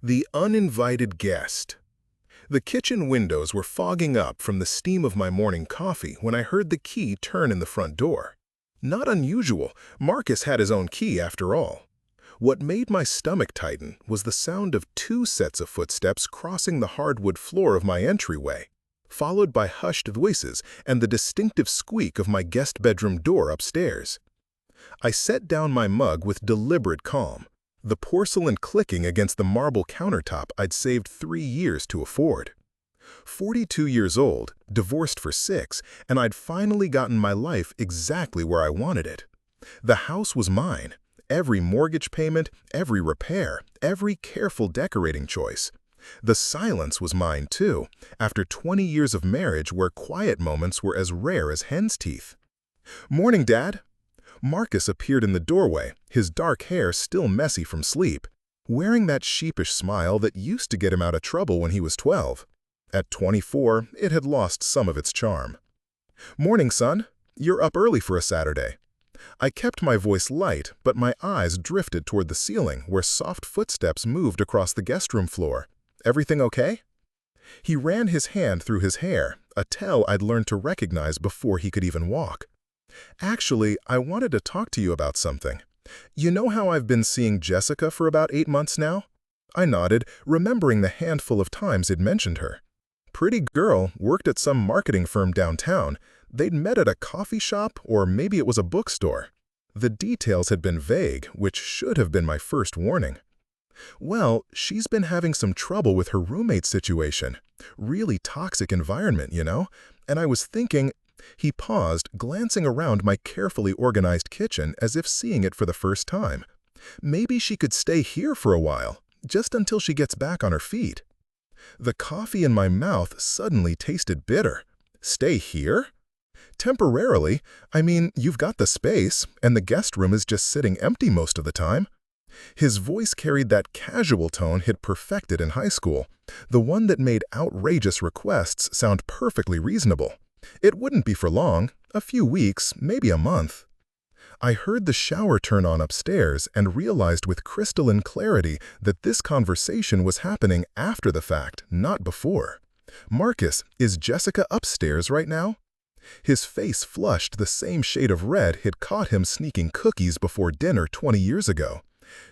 The uninvited guest. The kitchen windows were fogging up from the steam of my morning coffee when I heard the key turn in the front door. Not unusual, Marcus had his own key after all. What made my stomach tighten was the sound of two sets of footsteps crossing the hardwood floor of my entryway, followed by hushed voices and the distinctive squeak of my guest bedroom door upstairs. I set down my mug with deliberate calm, the porcelain clicking against the marble countertop I'd saved 3 years to afford. 42 years old, divorced for 6, and I'd finally gotten my life exactly where I wanted it. The house was mine. Every mortgage payment, every repair, every careful decorating choice. The silence was mine too, after 20 years of marriage where quiet moments were as rare as hen's teeth. "Morning, Dad." Marcus appeared in the doorway, his dark hair still messy from sleep, wearing that sheepish smile that used to get him out of trouble when he was 12. At 24, it had lost some of its charm. "Morning, son. You're up early for a Saturday." I kept my voice light, but my eyes drifted toward the ceiling where soft footsteps moved across the guest room floor. "Everything okay?" He ran his hand through his hair, a tell I'd learned to recognize before he could even walk. "Actually, I wanted to talk to you about something. You know how I've been seeing Jessica for about 8 months now?" I nodded, remembering the handful of times I'd mentioned her. Pretty girl, worked at some marketing firm downtown. They'd met at a coffee shop, or maybe it was a bookstore. The details had been vague, which should have been my first warning. "Well, she's been having some trouble with her roommate situation. Really toxic environment, you know? And I was thinking—" He paused, glancing around my carefully organized kitchen as if seeing it for the first time. "Maybe she could stay here for a while, just until she gets back on her feet." The coffee in my mouth suddenly tasted bitter. "Stay here?" "Temporarily. I mean, you've got the space, and the guest room is just sitting empty most of the time." His voice carried that casual tone he'd perfected in high school, the one that made outrageous requests sound perfectly reasonable. It wouldn't be for long, a few weeks, maybe a month. I heard the shower turn on upstairs and realized with crystalline clarity that this conversation was happening after the fact, not before. "Marcus, is Jessica upstairs right now?" His face flushed the same shade of red had caught him sneaking cookies before dinner 20 years ago.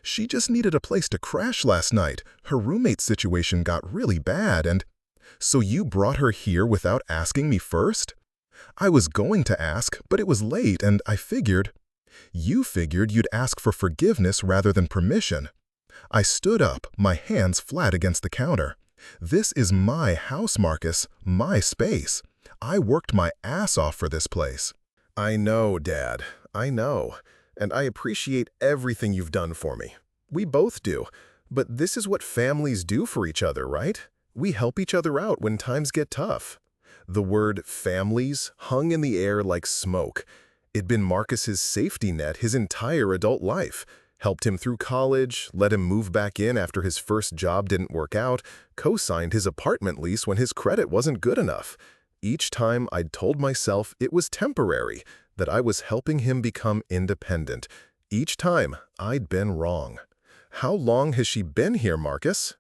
"She just needed a place to crash last night. Her roommate situation got really bad and—" "So you brought her here without asking me first?" "I was going to ask, but it was late and I figured—" "You figured you'd ask for forgiveness rather than permission." I stood up, my hands flat against the counter. "This is my house, Marcus, my space. I worked my ass off for this place." "I know, Dad, I know. And I appreciate everything you've done for me. We both do. But this is what families do for each other, right? We help each other out when times get tough." The word families hung in the air like smoke. It'd been Marcus's safety net his entire adult life. Helped him through college, let him move back in after his first job didn't work out, co-signed his apartment lease when his credit wasn't good enough. Each time I'd told myself it was temporary, that I was helping him become independent. Each time I'd been wrong. "How long has she been here, Marcus?"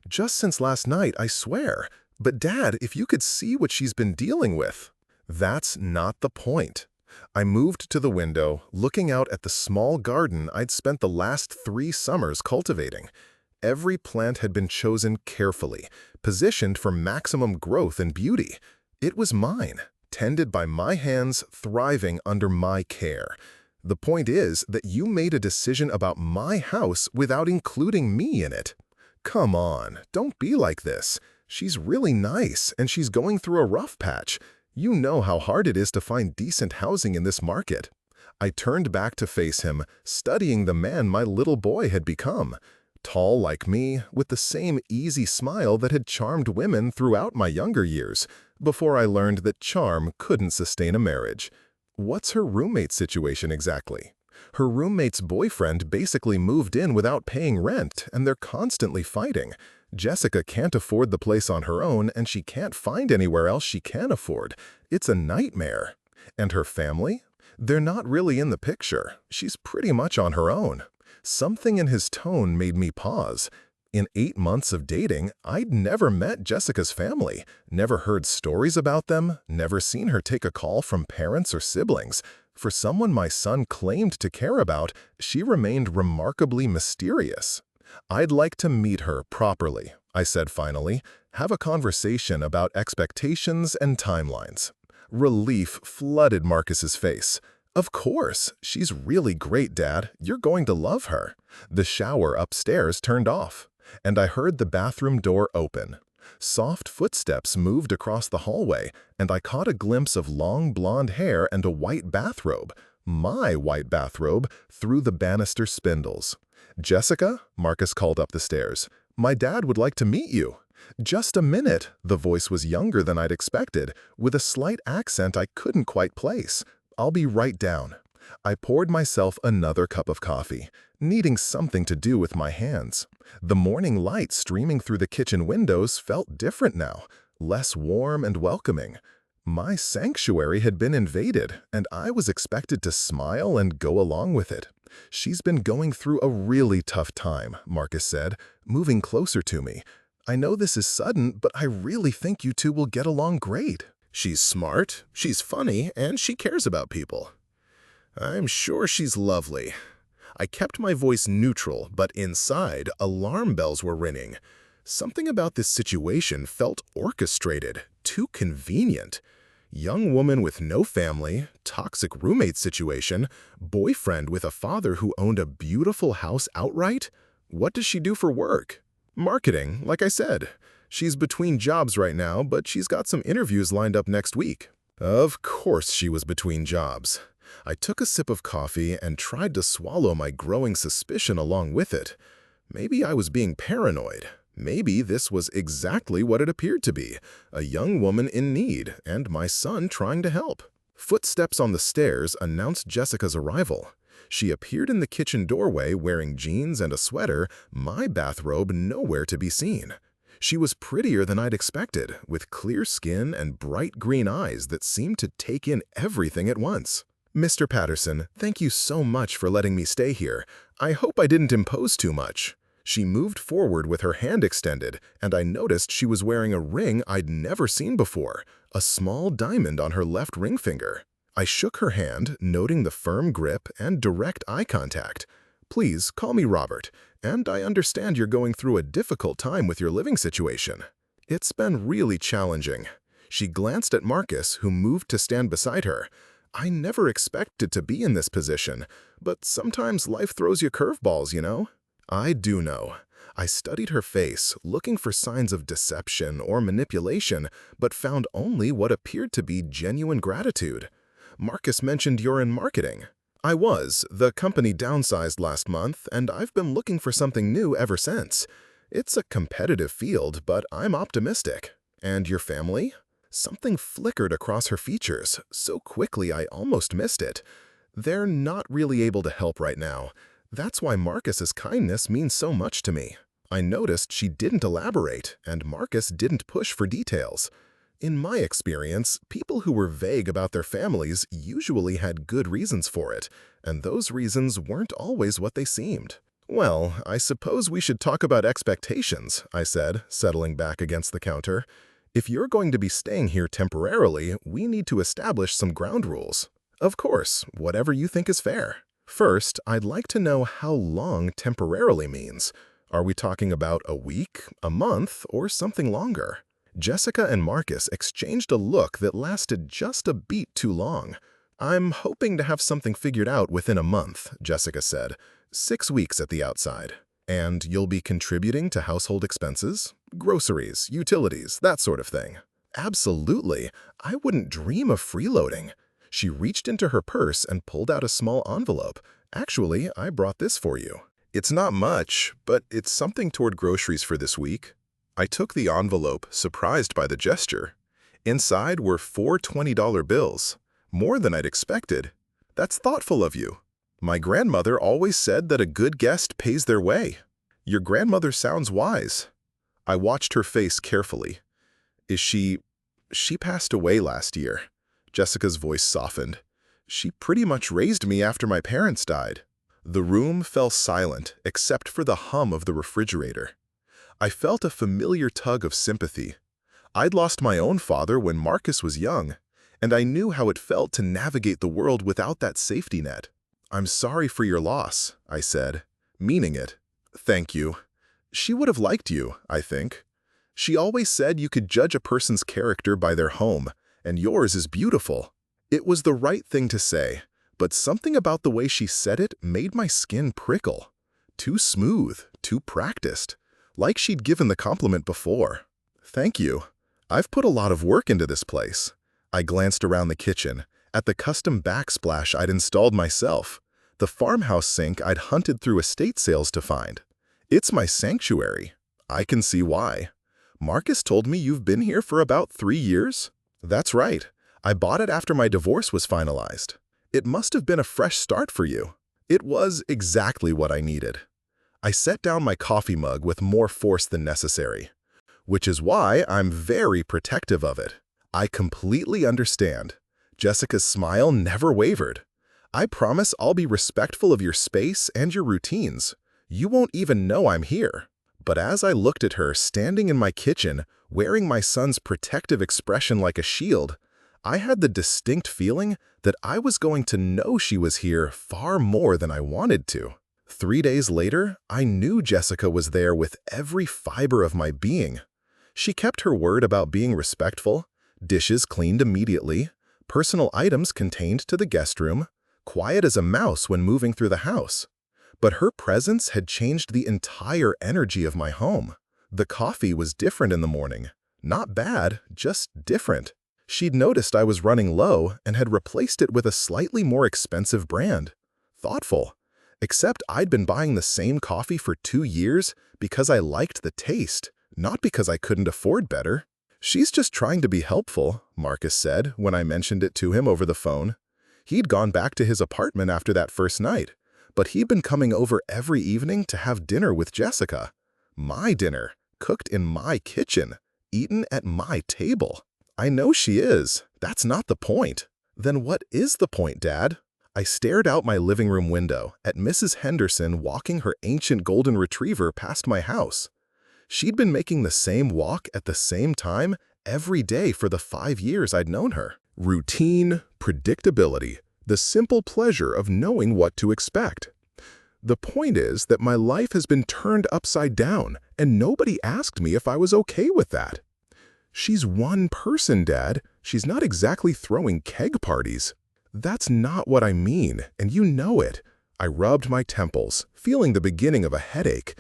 "Just since last night, I swear. But Dad, if you could see what she's been dealing with." "That's not the point." I moved to the window, looking out at the small garden I'd spent the last 3 summers cultivating. Every plant had been chosen carefully, positioned for maximum growth and beauty. It was mine, tended by my hands, thriving under my care. The point is that you made a decision about my house without including me in it. Come on, don't be like this. She's really nice, and she's going through a rough patch. You know how hard it is to find decent housing in this market." I turned back to face him, studying the man my little boy had become. Tall like me, with the same easy smile that had charmed women throughout my younger years, before I learned that charm couldn't sustain a marriage. What's her roommate situation exactly? Her roommate's boyfriend basically moved in without paying rent, and they're constantly fighting. Jessica can't afford the place on her own, and she can't find anywhere else she can afford. It's a nightmare. And her family? They're not really in the picture. She's pretty much on her own. Something in his tone made me pause. In 8 months of dating, I'd never met Jessica's family, never heard stories about them, never seen her take a call from parents or siblings. For someone my son claimed to care about, she remained remarkably mysterious. "I'd like to meet her properly," I said finally, "have a conversation about expectations and timelines." Relief flooded Marcus's face. "Of course, she's really great, Dad. You're going to love her." The shower upstairs turned off, and I heard the bathroom door open. Soft footsteps moved across the hallway, and I caught a glimpse of long blonde hair and a white bathrobe, my white bathrobe, through the banister spindles. "Jessica," Marcus called up the stairs, "my dad would like to meet you." "Just a minute." The voice was younger than I'd expected, with a slight accent I couldn't quite place. "I'll be right down." I poured myself another cup of coffee, needing something to do with my hands. The morning light streaming through the kitchen windows felt different now, less warm and welcoming. My sanctuary had been invaded, and I was expected to smile and go along with it. "She's been going through a really tough time," Marcus said, moving closer to me. "I know this is sudden, but I really think you two will get along great." "She's smart, she's funny, and she cares about people." "I'm sure she's lovely." I kept my voice neutral, but inside, alarm bells were ringing. Something about this situation felt orchestrated, too convenient. Young woman with no family, toxic roommate situation, boyfriend with a father who owned a beautiful house outright. What does she do for work? Marketing, like I said. She's between jobs right now, but she's got some interviews lined up next week. Of course she was between jobs. I took a sip of coffee and tried to swallow my growing suspicion along with it. Maybe I was being paranoid. Maybe this was exactly what it appeared to be, a young woman in need and my son trying to help. Footsteps on the stairs announced Jessica's arrival. She appeared in the kitchen doorway wearing jeans and a sweater, my bathrobe nowhere to be seen. She was prettier than I'd expected, with clear skin and bright green eyes that seemed to take in everything at once. "Mr. Patterson, thank you so much for letting me stay here. I hope I didn't impose too much." She moved forward with her hand extended, and I noticed she was wearing a ring I'd never seen before, a small diamond on her left ring finger. I shook her hand, noting the firm grip and direct eye contact. "Please call me Robert, and I understand you're going through a difficult time with your living situation." "It's been really challenging." She glanced at Marcus, who moved to stand beside her. "I never expected to be in this position, but sometimes life throws you curveballs, you know?" "I do know." I studied her face, looking for signs of deception or manipulation, but found only what appeared to be genuine gratitude. "Marcus mentioned you're in marketing." "I was. The company downsized last month, and I've been looking for something new ever since. It's a competitive field, but I'm optimistic." "And your family?" Something flickered across her features, so quickly I almost missed it. "They're not really able to help right now. That's why Marcus's kindness means so much to me." I noticed she didn't elaborate, and Marcus didn't push for details. In my experience, people who were vague about their families usually had good reasons for it, and those reasons weren't always what they seemed. "Well, I suppose we should talk about expectations," I said, settling back against the counter. "If you're going to be staying here temporarily, we need to establish some ground rules." "Of course, whatever you think is fair." "First, I'd like to know how long temporarily means. Are we talking about a week, a month, or something longer?" Jessica and Marcus exchanged a look that lasted just a beat too long. "I'm hoping to have something figured out within a month," Jessica said. 6 weeks at the outside. "And you'll be contributing to household expenses? Groceries, utilities, that sort of thing." "Absolutely. I wouldn't dream of freeloading." She reached into her purse and pulled out a small envelope. "Actually, I brought this for you. It's not much, but it's something toward groceries for this week." I took the envelope, surprised by the gesture. Inside were 4 $20 bills, more than I'd expected. "That's thoughtful of you. My grandmother always said that a good guest pays their way." "Your grandmother sounds wise." I watched her face carefully. She passed away last year." Jessica's voice softened. "She pretty much raised me after my parents died." The room fell silent, except for the hum of the refrigerator. I felt a familiar tug of sympathy. I'd lost my own father when Marcus was young, and I knew how it felt to navigate the world without that safety net. "I'm sorry for your loss," I said, meaning it. "Thank you. She would have liked you, I think. She always said you could judge a person's character by their home, and yours is beautiful." It was the right thing to say, but something about the way she said it made my skin prickle. Too smooth, too practiced, like she'd given the compliment before. "Thank you. I've put a lot of work into this place." I glanced around the kitchen, at the custom backsplash I'd installed myself, the farmhouse sink I'd hunted through estate sales to find. It's my sanctuary. I can see why. "Marcus told me you've been here for about 3 years?" "That's right. I bought it after my divorce was finalized." "It must have been a fresh start for you." It was exactly what I needed. I set down my coffee mug with more force than necessary, which is why I'm very protective of it. "I completely understand." Jessica's smile never wavered. "I promise I'll be respectful of your space and your routines. You won't even know I'm here." But as I looked at her standing in my kitchen, wearing my son's protective expression like a shield, I had the distinct feeling that I was going to know she was here far more than I wanted to. 3 days later, I knew Jessica was there with every fiber of my being. She kept her word about being respectful, dishes cleaned immediately, personal items contained to the guest room, quiet as a mouse when moving through the house. But her presence had changed the entire energy of my home. The coffee was different in the morning. Not bad, just different. She'd noticed I was running low and had replaced it with a slightly more expensive brand. Thoughtful. Except I'd been buying the same coffee for 2 years because I liked the taste, not because I couldn't afford better. "She's just trying to be helpful," Marcus said when I mentioned it to him over the phone. He'd gone back to his apartment after that first night, but he'd been coming over every evening to have dinner with Jessica. My dinner, cooked in my kitchen, eaten at my table. "I know she is. That's not the point." "Then what is the point, Dad?" I stared out my living room window at Mrs. Henderson walking her ancient golden retriever past my house. She'd been making the same walk at the same time every day for the 5 years I'd known her. Routine, predictability, the simple pleasure of knowing what to expect. The point is that my life has been turned upside down, and nobody asked me if I was okay with that. "She's one person, Dad. She's not exactly throwing keg parties." "That's not what I mean, and you know it." I rubbed my temples, feeling the beginning of a headache.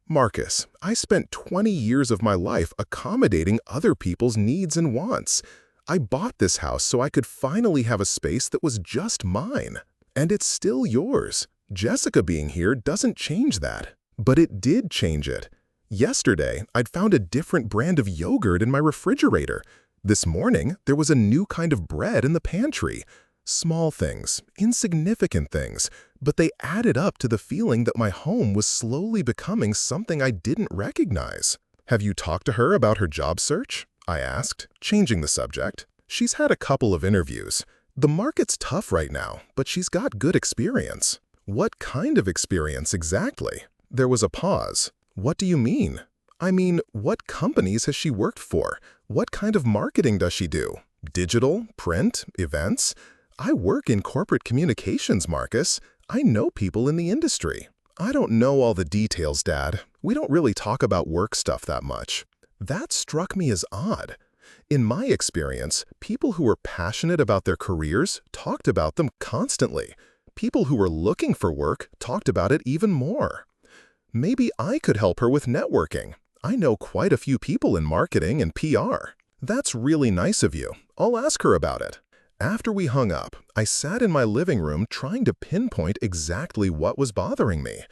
"Marcus, I spent 20 years of my life accommodating other people's needs and wants. I bought this house so I could finally have a space that was just mine. And it's still yours. Jessica being here doesn't change that. But it did change it. Yesterday, I'd found a different brand of yogurt in my refrigerator. This morning, there was a new kind of bread in the pantry. Small things, insignificant things, but they added up to the feeling that my home was slowly becoming something I didn't recognize." "Have you talked to her about her job search?" I asked, changing the subject. "She's had a couple of interviews. The market's tough right now, but she's got good experience." "What kind of experience exactly?" There was a pause. "What do you mean?" "I mean, what companies has she worked for? What kind of marketing does she do? Digital, print, events?" "I work in corporate communications, Marcus. I know people in the industry." "I don't know all the details, Dad. We don't really talk about work stuff that much." That struck me as odd. In my experience, people who were passionate about their careers talked about them constantly. People who were looking for work talked about it even more. Maybe I could help her with networking. I know quite a few people in marketing and PR. "That's really nice of you. I'll ask her about it." After we hung up, I sat in my living room trying to pinpoint exactly what was bothering me.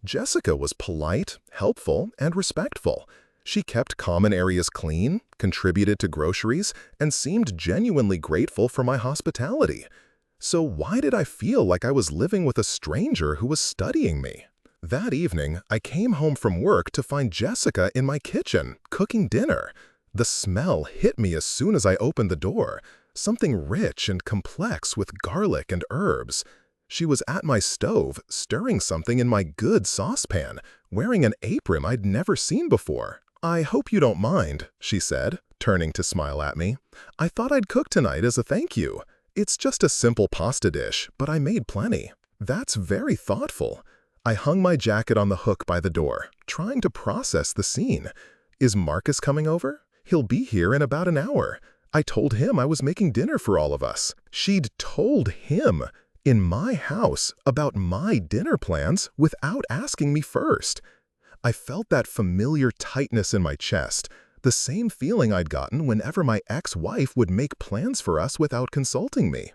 Jessica was polite, helpful, and respectful. She kept common areas clean, contributed to groceries, and seemed genuinely grateful for my hospitality. So why did I feel like I was living with a stranger who was studying me? That evening, I came home from work to find Jessica in my kitchen, cooking dinner. The smell hit me as soon as I opened the door. Something rich and complex with garlic and herbs. She was at my stove, stirring something in my good saucepan, wearing an apron I'd never seen before. "I hope you don't mind," she said, turning to smile at me. "I thought I'd cook tonight as a thank you. It's just a simple pasta dish, but I made plenty." "That's very thoughtful." I hung my jacket on the hook by the door, trying to process the scene. "Is Marcus coming over? He'll be here in about an hour. I told him I was making dinner for all of us." She'd told him, in my house, about my dinner plans without asking me first. I felt that familiar tightness in my chest, the same feeling I'd gotten whenever my ex-wife would make plans for us without consulting me.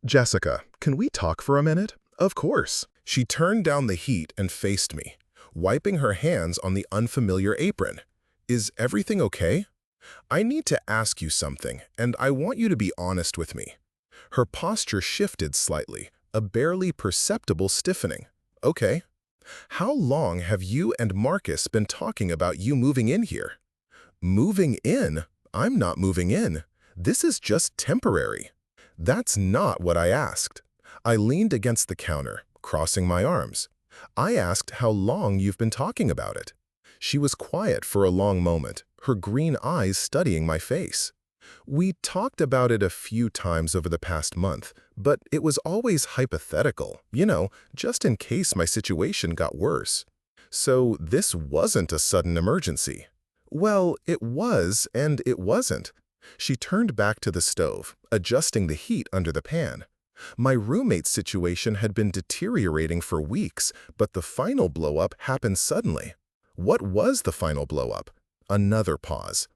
"Jessica, can we talk for a minute?" "Of course." She turned down the heat and faced me, wiping her hands on the unfamiliar apron. "Is everything okay? I need to ask you something, and I want you to be honest with me." Her posture shifted slightly, a barely perceptible stiffening. "Okay. How long have you and Marcus been talking about you moving in here?" "Moving in? I'm not moving in. This is just temporary." "That's not what I asked." I leaned against the counter, crossing my arms. "I asked how long you've been talking about it." She was quiet for a long moment, her green eyes studying my face. "We talked about it a few times over the past month, but it was always hypothetical, just in case my situation got worse." "So this wasn't a sudden emergency?" "Well, it was and it wasn't." She turned back to the stove, adjusting the heat under the pan. "My roommate's situation had been deteriorating for weeks, but the final blow-up happened suddenly." "What was the final blow-up?" Another pause.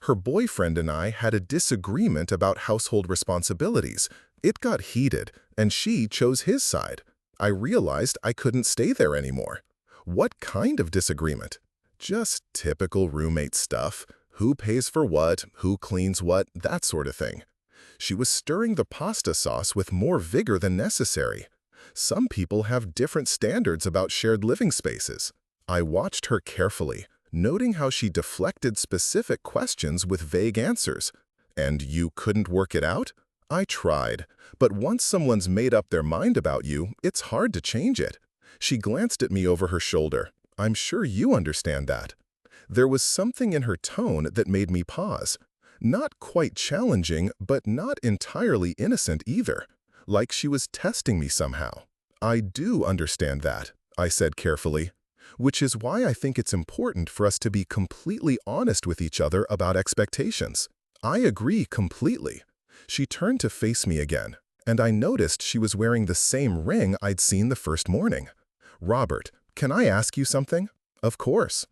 "Her boyfriend and I had a disagreement about household responsibilities. It got heated, and she chose his side. I realized I couldn't stay there anymore." "What kind of disagreement?" "Just typical roommate stuff. Who pays for what, who cleans what, that sort of thing." She was stirring the pasta sauce with more vigor than necessary. "Some people have different standards about shared living spaces." I watched her carefully, noting how she deflected specific questions with vague answers. "And you couldn't work it out?" "I tried, but once someone's made up their mind about you, it's hard to change it." She glanced at me over her shoulder. "I'm sure you understand that." There was something in her tone that made me pause. Not quite challenging, but not entirely innocent either, like she was testing me somehow. "I do understand that," I said carefully. "Which is why I think it's important for us to be completely honest with each other about expectations." "I agree completely." She turned to face me again, and I noticed she was wearing the same ring I'd seen the first morning. "Robert, can I ask you something?" "Of course."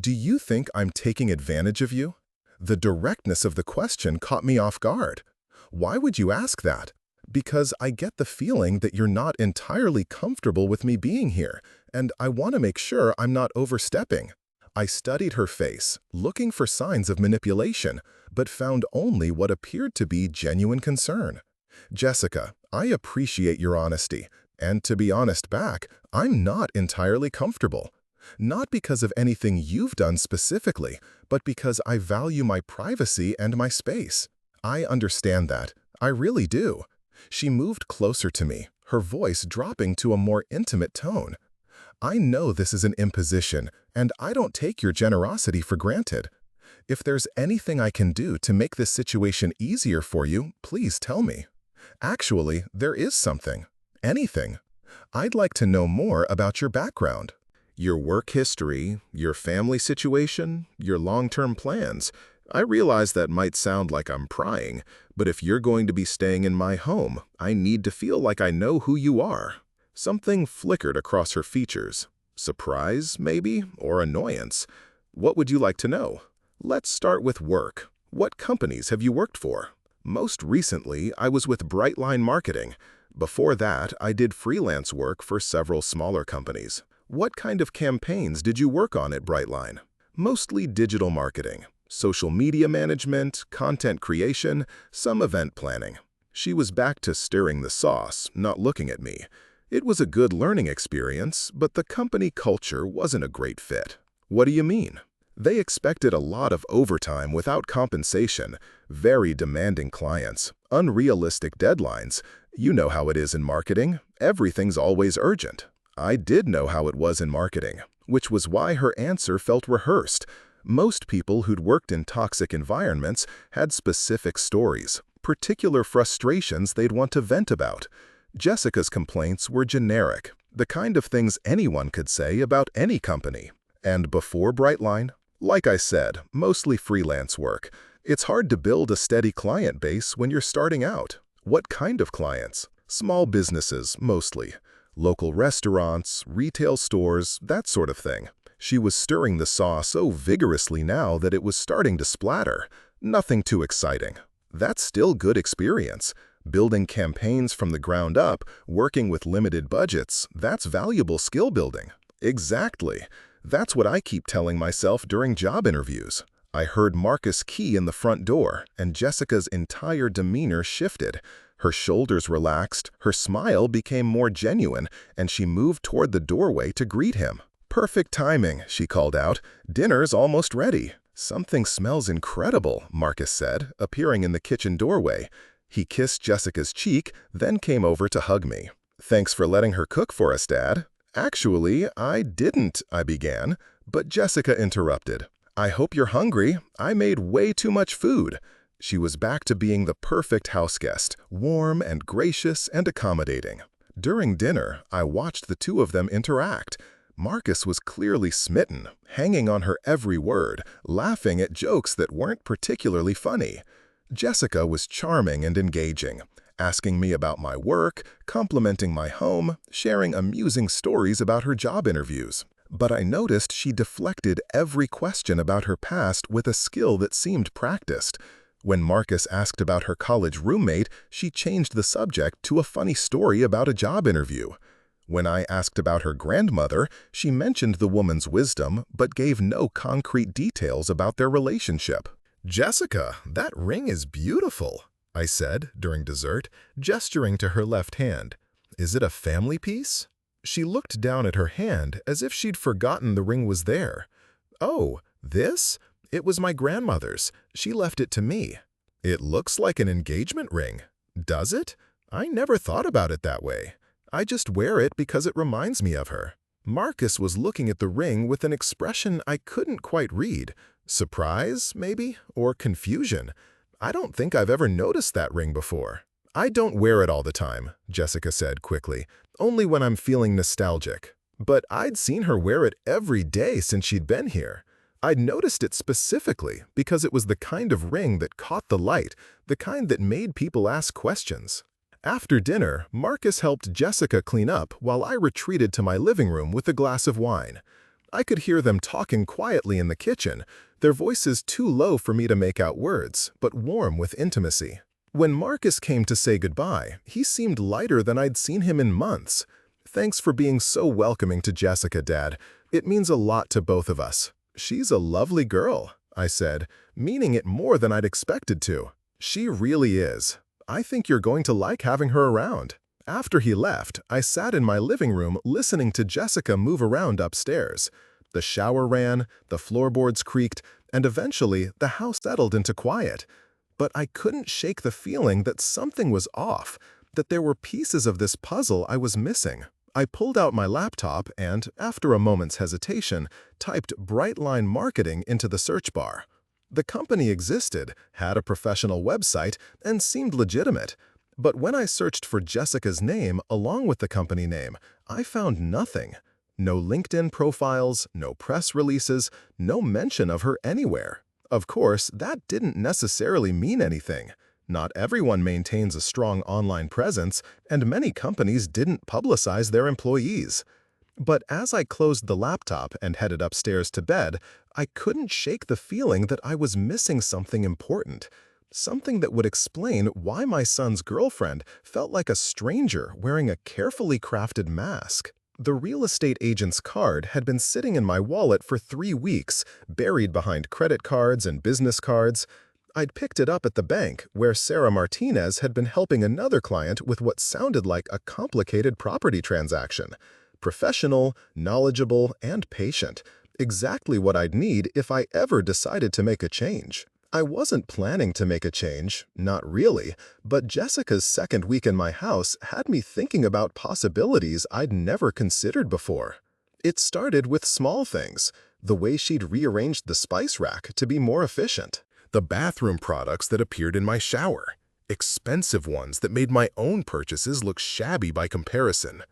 "Do you think I'm taking advantage of you?" The directness of the question caught me off guard. "Why would you ask that?" "Because I get the feeling that you're not entirely comfortable with me being here, and I want to make sure I'm not overstepping." I studied her face, looking for signs of manipulation, but found only what appeared to be genuine concern. "Jessica, I appreciate your honesty, and to be honest back, I'm not entirely comfortable. Not because of anything you've done specifically, but because I value my privacy and my space." "I understand that. I really do." She moved closer to me, her voice dropping to a more intimate tone. "I know this is an imposition, and I don't take your generosity for granted. If there's anything I can do to make this situation easier for you, please tell me." "Actually, there is something." "Anything." "I'd like to know more about your background. Your work history, your family situation, your long-term plans. I realize that might sound like I'm prying, but if you're going to be staying in my home, I need to feel like I know who you are." Something flickered across her features. Surprise, maybe, or annoyance. "What would you like to know?" "Let's start with work. What companies have you worked for?" "Most recently, I was with Brightline Marketing. Before that, I did freelance work for several smaller companies." "What kind of campaigns did you work on at Brightline?" "Mostly digital marketing, social media management, content creation, some event planning." She was back to stirring the sauce, not looking at me. "It was a good learning experience, but the company culture wasn't a great fit." "What do you mean?" "They expected a lot of overtime without compensation, very demanding clients, unrealistic deadlines. You know how it is in marketing. Everything's always urgent." "I did know how it was in marketing. which was why her answer felt rehearsed. Most people who'd worked in toxic environments had specific stories, particular frustrations they'd want to vent about. Jessica's complaints were generic, the kind of things anyone could say about any company. And before Brightline, like I said, mostly freelance work. It's hard to build a steady client base when you're starting out. What kind of clients? Small businesses, mostly. Local restaurants, retail stores, that sort of thing. She was stirring the sauce so vigorously now that it was starting to splatter. Nothing too exciting. That's still good experience. Building campaigns from the ground up, working with limited budgets, that's valuable skill building. Exactly. That's what I keep telling myself during job interviews. I heard Marcus key in the front door, and Jessica's entire demeanor shifted. Her shoulders relaxed, her smile became more genuine, and she moved toward the doorway to greet him. "Perfect timing," she called out. "Dinner's almost ready." "Something smells incredible," Marcus said, appearing in the kitchen doorway. He kissed Jessica's cheek, then came over to hug me. "Thanks for letting her cook for us, Dad." "Actually, I didn't," I began, but Jessica interrupted. "I hope you're hungry. I made way too much food." She was back to being the perfect houseguest, warm and gracious and accommodating. During dinner, I watched the two of them interact. Marcus was clearly smitten, hanging on her every word, laughing at jokes that weren't particularly funny. Jessica was charming and engaging, asking me about my work, complimenting my home, sharing amusing stories about her job interviews. But I noticed she deflected every question about her past with a skill that seemed practiced. When Marcus asked about her college roommate, she changed the subject to a funny story about a job interview. When I asked about her grandmother, she mentioned the woman's wisdom but gave no concrete details about their relationship. "Jessica, that ring is beautiful," I said during dessert, gesturing to her left hand. "Is it a family piece?" She looked down at her hand as if she'd forgotten the ring was there. "Oh, this? It was my grandmother's. She left it to me." "It looks like an engagement ring. Does it? I never thought about it that way. I just wear it because it reminds me of her." Marcus was looking at the ring with an expression I couldn't quite read. Surprise, maybe? Or confusion? I don't think I've ever noticed that ring before. "I don't wear it all the time," Jessica said quickly, "only when I'm feeling nostalgic." But I'd seen her wear it every day since she'd been here. I'd noticed it specifically because it was the kind of ring that caught the light, the kind that made people ask questions. After dinner, Marcus helped Jessica clean up while I retreated to my living room with a glass of wine. I could hear them talking quietly in the kitchen, their voices too low for me to make out words, but warm with intimacy. When Marcus came to say goodbye, he seemed lighter than I'd seen him in months. "Thanks for being so welcoming to Jessica, Dad. It means a lot to both of us." "She's a lovely girl," I said, meaning it more than I'd expected to. "She really is. I think you're going to like having her around." After he left, I sat in my living room listening to Jessica move around upstairs. The shower ran, the floorboards creaked, and eventually the house settled into quiet. But I couldn't shake the feeling that something was off, that there were pieces of this puzzle I was missing. I pulled out my laptop and, after a moment's hesitation, typed Brightline Marketing into the search bar. The company existed, had a professional website, and seemed legitimate. But when I searched for Jessica's name along with the company name, I found nothing. No LinkedIn profiles, no press releases, no mention of her anywhere. Of course, that didn't necessarily mean anything. Not everyone maintains a strong online presence, and many companies didn't publicize their employees. But as I closed the laptop and headed upstairs to bed, I couldn't shake the feeling that I was missing something important. Something that would explain why my son's girlfriend felt like a stranger wearing a carefully crafted mask. The real estate agent's card had been sitting in my wallet for 3 weeks, buried behind credit cards and business cards. I'd picked it up at the bank, where Sarah Martinez had been helping another client with what sounded like a complicated property transaction. Professional, knowledgeable, and patient. Exactly what I'd need if I ever decided to make a change. I wasn't planning to make a change, not really, but Jessica's second week in my house had me thinking about possibilities I'd never considered before. It started with small things, the way she'd rearranged the spice rack to be more efficient, the bathroom products that appeared in my shower, expensive ones that made my own purchases look shabby by comparison,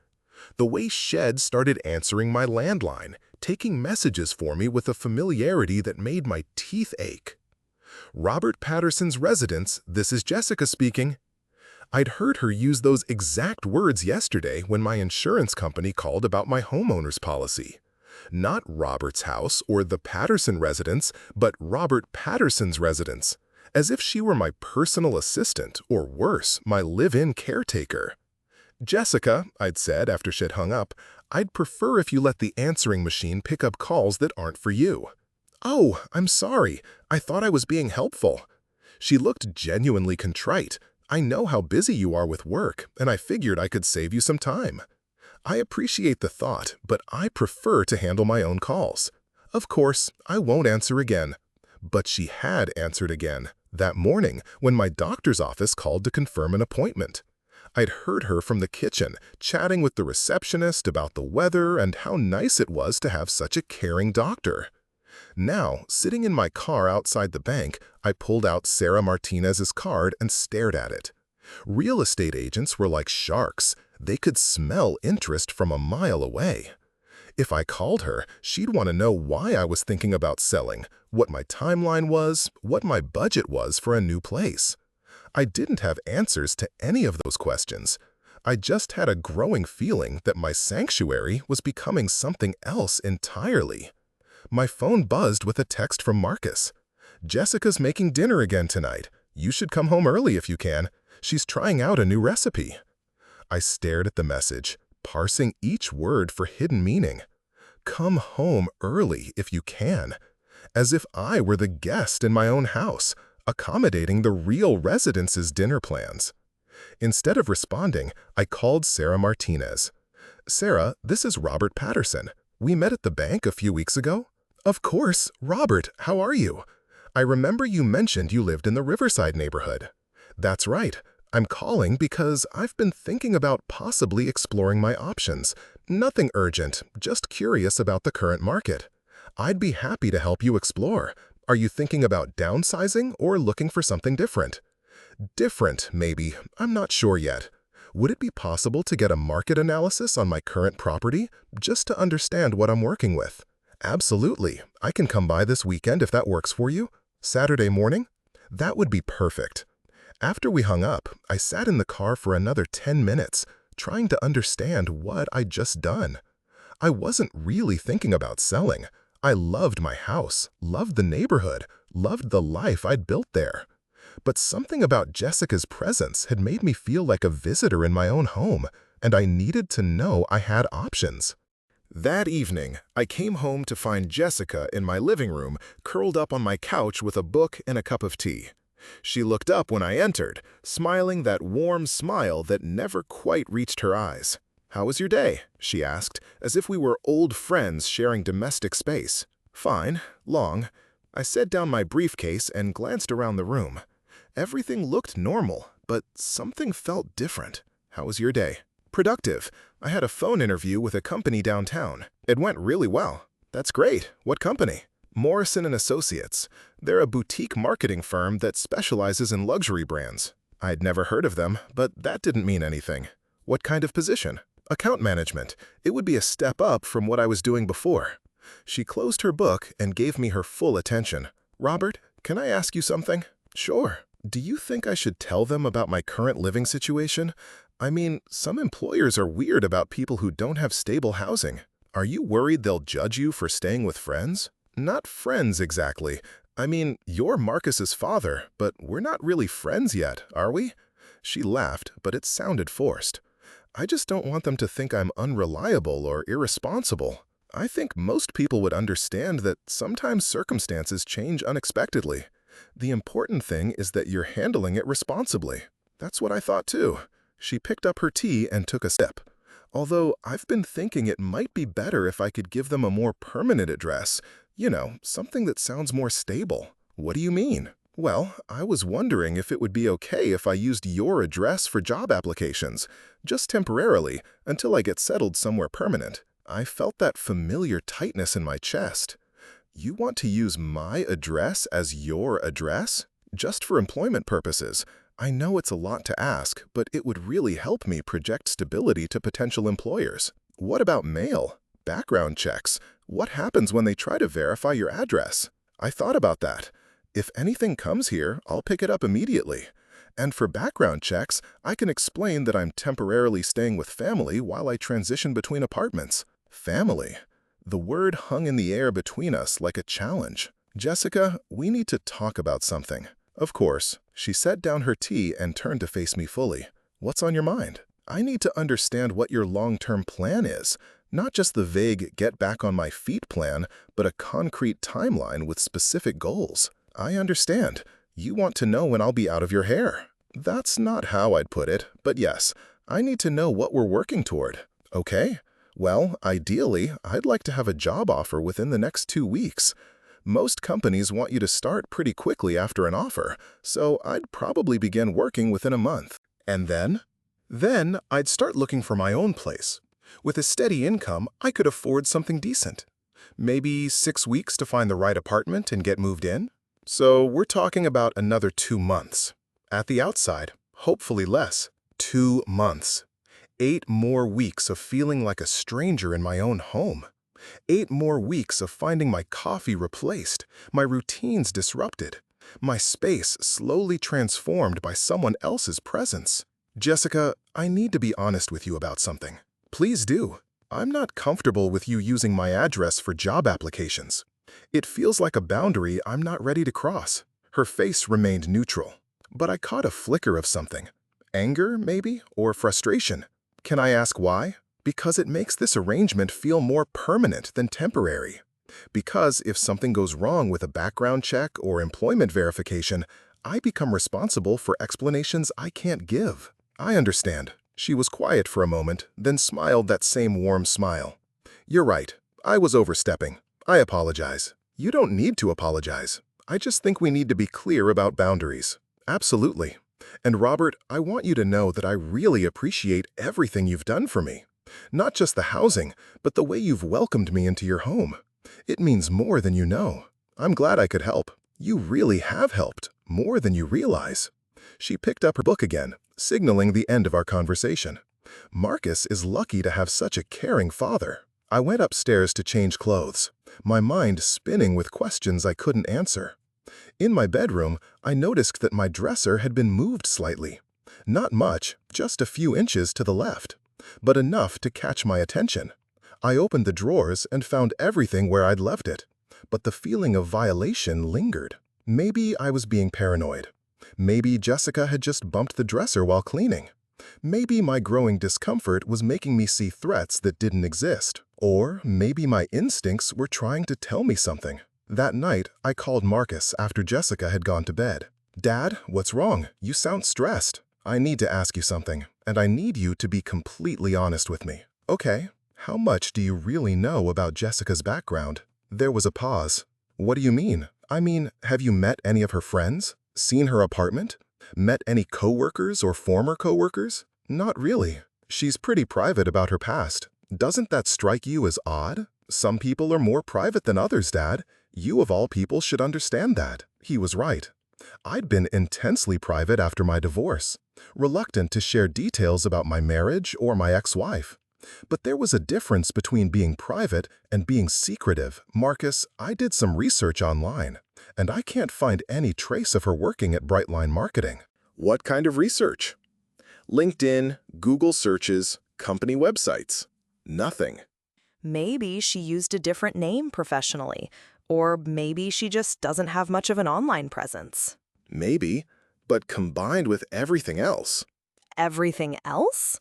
the way Shed started answering my landline, taking messages for me with a familiarity that made my teeth ache. Robert Patterson's residence, this is Jessica speaking. I'd heard her use those exact words yesterday when my insurance company called about my homeowner's policy. Not Robert's house or the Patterson residence, but Robert Patterson's residence, as if she were my personal assistant or worse, my live-in caretaker. Jessica, I'd said after she'd hung up, I'd prefer if you let the answering machine pick up calls that aren't for you. Oh, I'm sorry. I thought I was being helpful. She looked genuinely contrite. I know how busy you are with work, and I figured I could save you some time. I appreciate the thought, but I prefer to handle my own calls. Of course, I won't answer again. But she had answered again, that morning when my doctor's office called to confirm an appointment. I'd heard her from the kitchen, chatting with the receptionist about the weather and how nice it was to have such a caring doctor. Now, sitting in my car outside the bank, I pulled out Sarah Martinez's card and stared at it. Real estate agents were like sharks. They could smell interest from a mile away. If I called her, she'd want to know why I was thinking about selling, what my timeline was, what my budget was for a new place. I didn't have answers to any of those questions. I just had a growing feeling that my sanctuary was becoming something else entirely. My phone buzzed with a text from Marcus. Jessica's making dinner again tonight. You should come home early if you can. She's trying out a new recipe. I stared at the message, parsing each word for hidden meaning. Come home early if you can. As if I were the guest in my own house, accommodating the real residence's dinner plans. Instead of responding, I called Sarah Martinez. Sarah, this is Robert Patterson. We met at the bank a few weeks ago. Of course, Robert, how are you? I remember you mentioned you lived in the Riverside neighborhood. That's right. I'm calling because I've been thinking about possibly exploring my options. Nothing urgent, just curious about the current market. I'd be happy to help you explore. Are you thinking about downsizing or looking for something different? Different, maybe. I'm not sure yet. Would it be possible to get a market analysis on my current property, just to understand what I'm working with? Absolutely. I can come by this weekend if that works for you. Saturday morning? That would be perfect. After we hung up, I sat in the car for another 10 minutes, trying to understand what I'd just done. I wasn't really thinking about selling. I loved my house, loved the neighborhood, loved the life I'd built there. But something about Jessica's presence had made me feel like a visitor in my own home, and I needed to know I had options. That evening, I came home to find Jessica in my living room, curled up on my couch with a book and a cup of tea. She looked up when I entered, smiling that warm smile that never quite reached her eyes. "How was your day?" she asked, as if we were old friends sharing domestic space. "Fine. Long." I set down my briefcase and glanced around the room. Everything looked normal, but something felt different. "How was your day?" "Productive. I had a phone interview with a company downtown. It went really well." "That's great. What company?" "Morrison & Associates. They're a boutique marketing firm that specializes in luxury brands." I'd never heard of them, but that didn't mean anything. "What kind of position?" "Account management. It would be a step up from what I was doing before." She closed her book and gave me her full attention. "Robert, can I ask you something?" "Sure." "Do you think I should tell them about my current living situation? I mean, some employers are weird about people who don't have stable housing. Are you worried they'll judge you for staying with friends?" "Not friends exactly. I mean, you're Marcus's father, but we're not really friends yet, are we?" She laughed, but it sounded forced. "I just don't want them to think I'm unreliable or irresponsible. I think most people would understand that sometimes circumstances change unexpectedly. The important thing is that you're handling it responsibly." "That's what I thought too." She picked up her tea and took a sip. "Although I've been thinking it might be better if I could give them a more permanent address. You know, something that sounds more stable." "What do you mean?" "Well, I was wondering if it would be okay if I used your address for job applications, just temporarily, until I get settled somewhere permanent. I felt that familiar tightness in my chest. You want to use my address as your address? Just for employment purposes. I know it's a lot to ask, but it would really help me project stability to potential employers. What about mail? Background checks? What happens when they try to verify your address? I thought about that. If anything comes here, I'll pick it up immediately. And for background checks, I can explain that I'm temporarily staying with family while I transition between apartments. Family. The word hung in the air between us like a challenge. Jessica, we need to talk about something. Of course. She set down her tea and turned to face me fully. What's on your mind? I need to understand what your long-term plan is. Not just the vague get back on my feet plan, but a concrete timeline with specific goals. I understand. You want to know when I'll be out of your hair. That's not how I'd put it, but yes, I need to know what we're working toward. Okay? Well, ideally, I'd like to have a job offer within the next 2 weeks. Most companies want you to start pretty quickly after an offer, so I'd probably begin working within a month. And then? Then I'd start looking for my own place. With a steady income, I could afford something decent. Maybe 6 weeks to find the right apartment and get moved in? So we're talking about another 2 months. At the outside, hopefully less. 2 months. 8 more weeks of feeling like a stranger in my own home. 8 more weeks of finding my coffee replaced, my routines disrupted, my space slowly transformed by someone else's presence. Jessica, I need to be honest with you about something. Please do. I'm not comfortable with you using my address for job applications. It feels like a boundary I'm not ready to cross. Her face remained neutral, but I caught a flicker of something. Anger, maybe, or frustration. Can I ask why? Because it makes this arrangement feel more permanent than temporary. Because if something goes wrong with a background check or employment verification, I become responsible for explanations I can't give. I understand. She was quiet for a moment, then smiled that same warm smile. You're right. I was overstepping. I apologize. You don't need to apologize. I just think we need to be clear about boundaries. Absolutely. And Robert, I want you to know that I really appreciate everything you've done for me. Not just the housing, but the way you've welcomed me into your home. It means more than you know. I'm glad I could help. You really have helped, more than you realize. She picked up her book again, signaling the end of our conversation. Marcus is lucky to have such a caring father. I went upstairs to change clothes, my mind spinning with questions I couldn't answer. In my bedroom, I noticed that my dresser had been moved slightly. Not much, just a few inches to the left, but enough to catch my attention. I opened the drawers and found everything where I'd left it, but the feeling of violation lingered. Maybe I was being paranoid. Maybe Jessica had just bumped the dresser while cleaning. Maybe my growing discomfort was making me see threats that didn't exist. Or maybe my instincts were trying to tell me something. That night, I called Marcus after Jessica had gone to bed. Dad, what's wrong? You sound stressed. I need to ask you something, and I need you to be completely honest with me. Okay, how much do you really know about Jessica's background? There was a pause. What do you mean? I mean, have you met any of her friends? Seen her apartment? Met any coworkers or former coworkers? Not really. She's pretty private about her past. Doesn't that strike you as odd? Some people are more private than others, Dad. You of all people should understand that. He was right. I'd been intensely private after my divorce, reluctant to share details about my marriage or my ex-wife. But there was a difference between being private and being secretive. Marcus, I did some research online, and I can't find any trace of her working at Brightline Marketing. What kind of research? LinkedIn, Google searches, company websites. Nothing. Maybe she used a different name professionally, or maybe she just doesn't have much of an online presence. Maybe, but combined with everything else. Everything else?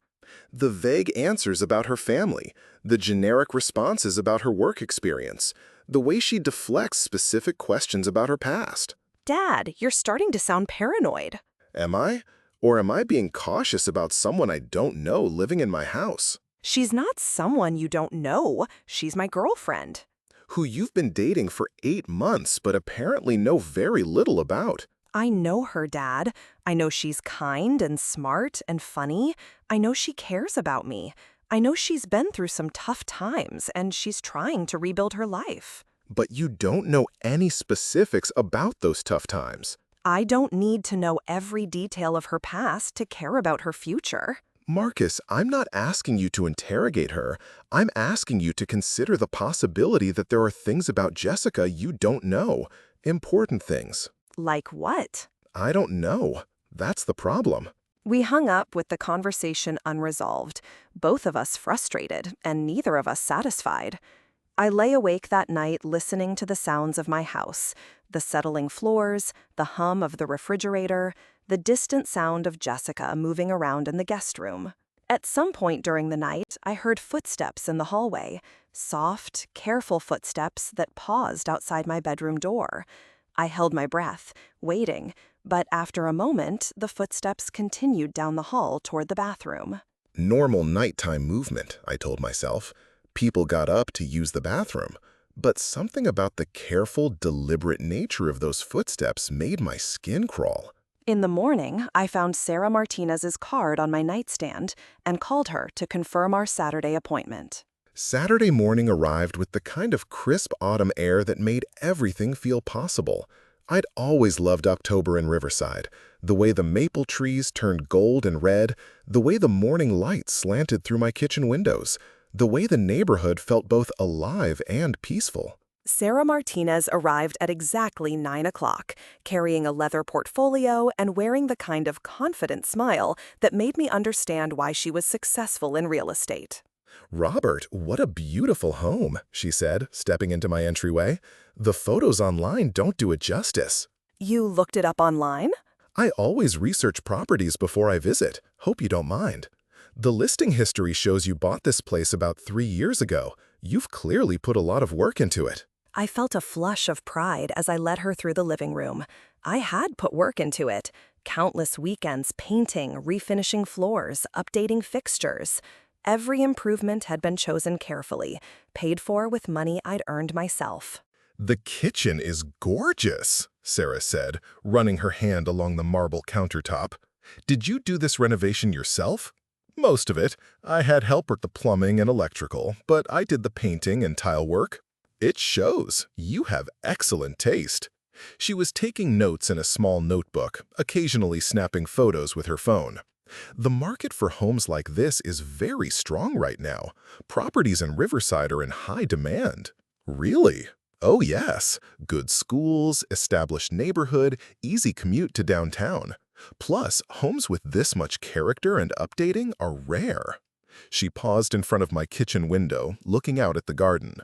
The vague answers about her family, the generic responses about her work experience, the way she deflects specific questions about her past. Dad, you're starting to sound paranoid. Am I? Or am I being cautious about someone I don't know living in my house? She's not someone you don't know. She's my girlfriend. Who you've been dating for 8 months but apparently know very little about. I know her, Dad. I know she's kind and smart and funny. I know she cares about me. I know she's been through some tough times and she's trying to rebuild her life. But you don't know any specifics about those tough times. I don't need to know every detail of her past to care about her future. Marcus, I'm not asking you to interrogate her. I'm asking you to consider the possibility that there are things about Jessica you don't know. Important things. Like what? I don't know. That's the problem. We hung up with the conversation unresolved, both of us frustrated and neither of us satisfied. I lay awake that night listening to the sounds of my house, the settling floors, the hum of the refrigerator, the distant sound of Jessica moving around in the guest room. At some point during the night, I heard footsteps in the hallway, soft, careful footsteps that paused outside my bedroom door. I held my breath, waiting, but after a moment, the footsteps continued down the hall toward the bathroom. Normal nighttime movement, I told myself. People got up to use the bathroom. But something about the careful, deliberate nature of those footsteps made my skin crawl. In the morning, I found Sarah Martinez's card on my nightstand and called her to confirm our Saturday appointment. Saturday morning arrived with the kind of crisp autumn air that made everything feel possible. I'd always loved October in Riverside, the way the maple trees turned gold and red, the way the morning light slanted through my kitchen windows, the way the neighborhood felt both alive and peaceful. Sarah Martinez arrived at exactly 9 o'clock, carrying a leather portfolio and wearing the kind of confident smile that made me understand why she was successful in real estate. "Robert, what a beautiful home," she said, stepping into my entryway. "The photos online don't do it justice." You looked it up online? I always research properties before I visit. Hope you don't mind. The listing history shows you bought this place about 3 years ago. You've clearly put a lot of work into it. I felt a flush of pride as I led her through the living room. I had put work into it. Countless weekends painting, refinishing floors, updating fixtures. Every improvement had been chosen carefully, paid for with money I'd earned myself. "The kitchen is gorgeous," Sarah said, running her hand along the marble countertop. "Did you do this renovation yourself?" "Most of it. I had help with the plumbing and electrical, but I did the painting and tile work." "It shows. You have excellent taste." She was taking notes in a small notebook, occasionally snapping photos with her phone. "The market for homes like this is very strong right now. Properties in Riverside are in high demand." "Really?" "Oh yes. Good schools, established neighborhood, easy commute to downtown. Plus, homes with this much character and updating are rare." She paused in front of my kitchen window, looking out at the garden.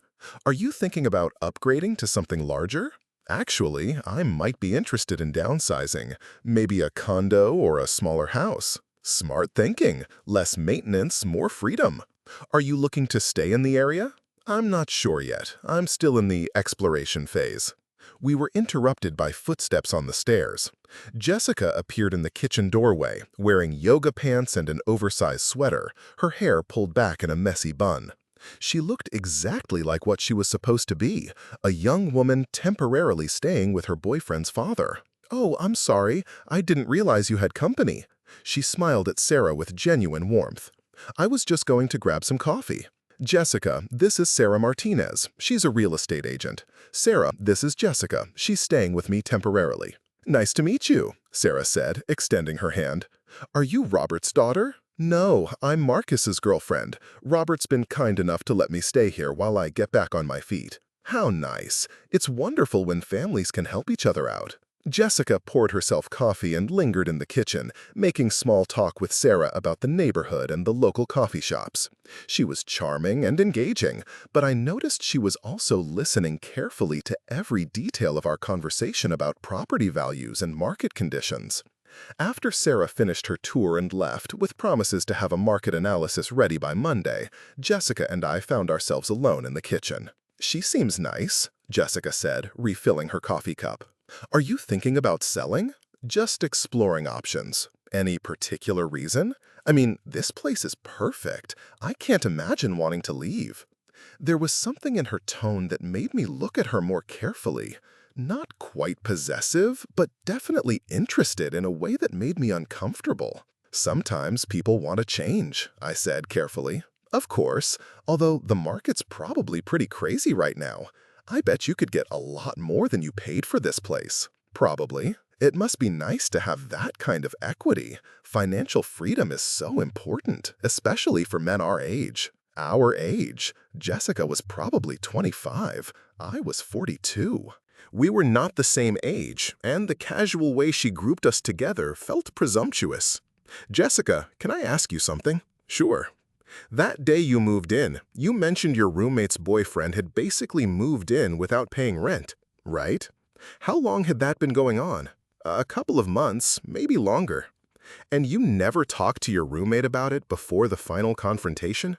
"Are you thinking about upgrading to something larger?" "Actually, I might be interested in downsizing, maybe a condo or a smaller house." "Smart thinking. Less maintenance, more freedom." "Are you looking to stay in the area?" "I'm not sure yet. I'm still in the exploration phase." We were interrupted by footsteps on the stairs. Jessica appeared in the kitchen doorway, wearing yoga pants and an oversized sweater, her hair pulled back in a messy bun. She looked exactly like what she was supposed to be, a young woman temporarily staying with her boyfriend's father. "Oh, I'm sorry. I didn't realize you had company." She smiled at Sarah with genuine warmth. "I was just going to grab some coffee." "Jessica, this is Sarah Martinez. She's a real estate agent. Sarah, this is Jessica. She's staying with me temporarily." "Nice to meet you," Sarah said, extending her hand. "Are you Robert's daughter?" "No, I'm Marcus's girlfriend. Robert's been kind enough to let me stay here while I get back on my feet." "How nice. It's wonderful when families can help each other out." Jessica poured herself coffee and lingered in the kitchen, making small talk with Sarah about the neighborhood and the local coffee shops. She was charming and engaging, but I noticed she was also listening carefully to every detail of our conversation about property values and market conditions. After Sarah finished her tour and left, with promises to have a market analysis ready by Monday, Jessica and I found ourselves alone in the kitchen. "She seems nice," Jessica said, refilling her coffee cup. "Are you thinking about selling?" "Just exploring options." "Any particular reason?" "I mean, this place is perfect. I can't imagine wanting to leave." There was something in her tone that made me look at her more carefully. Not quite possessive, but definitely interested in a way that made me uncomfortable. "Sometimes people want to change," I said carefully. Of course, although the market's probably pretty crazy right now. I bet you could get a lot more than you paid for this place. Probably. It must be nice to have that kind of equity. Financial freedom is so important, especially for men our age. Our age. Jessica was probably 25. I was 42. We were not the same age, and the casual way she grouped us together felt presumptuous. Jessica, can I ask you something? Sure. That day you moved in, you mentioned your roommate's boyfriend had basically moved in without paying rent, right? How long had that been going on? A couple of months, maybe longer. And you never talked to your roommate about it before the final confrontation?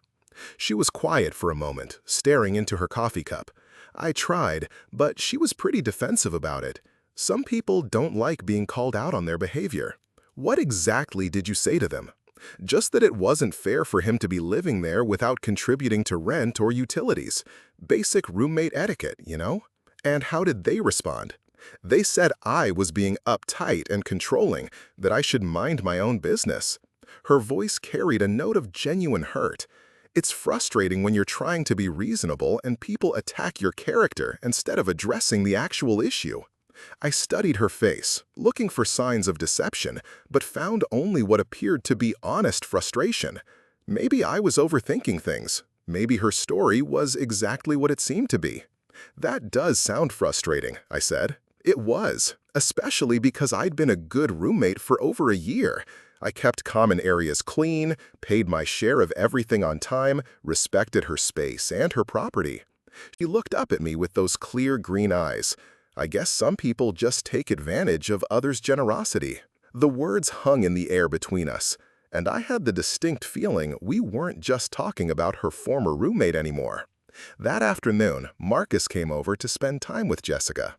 She was quiet for a moment, staring into her coffee cup. I tried, but she was pretty defensive about it. Some people don't like being called out on their behavior. What exactly did you say to them? Just that it wasn't fair for him to be living there without contributing to rent or utilities. Basic roommate etiquette, you know? And how did they respond? They said I was being uptight and controlling, that I should mind my own business. Her voice carried a note of genuine hurt. It's frustrating when you're trying to be reasonable and people attack your character instead of addressing the actual issue. I studied her face, looking for signs of deception, but found only what appeared to be honest frustration. Maybe I was overthinking things. Maybe her story was exactly what it seemed to be. That does sound frustrating, I said. It was, especially because I'd been a good roommate for over a year. I kept common areas clean, paid my share of everything on time, respected her space and her property. She looked up at me with those clear green eyes. I guess some people just take advantage of others' generosity. The words hung in the air between us, and I had the distinct feeling we weren't just talking about her former roommate anymore. That afternoon, Marcus came over to spend time with Jessica.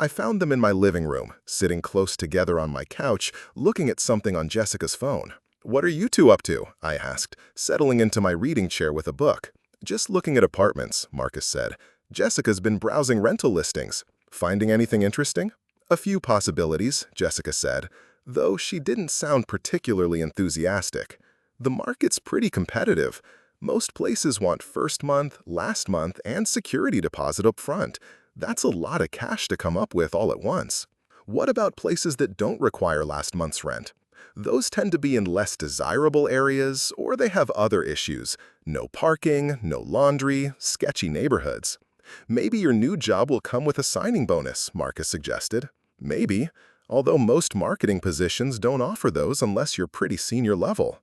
I found them in my living room, sitting close together on my couch, looking at something on Jessica's phone. "What are you two up to?" I asked, settling into my reading chair with a book. "Just looking at apartments," Marcus said. "Jessica's been browsing rental listings. Finding anything interesting?" "A few possibilities," Jessica said, though she didn't sound particularly enthusiastic. "The market's pretty competitive. Most places want first month, last month, and security deposit up front. That's a lot of cash to come up with all at once." "What about places that don't require last month's rent?" "Those tend to be in less desirable areas, or they have other issues. No parking, no laundry, sketchy neighborhoods." "Maybe your new job will come with a signing bonus," Marcus suggested. "Maybe, although most marketing positions don't offer those unless you're pretty senior level."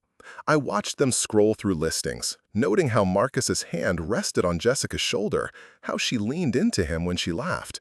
I watched them scroll through listings, noting how Marcus's hand rested on Jessica's shoulder, how she leaned into him when she laughed.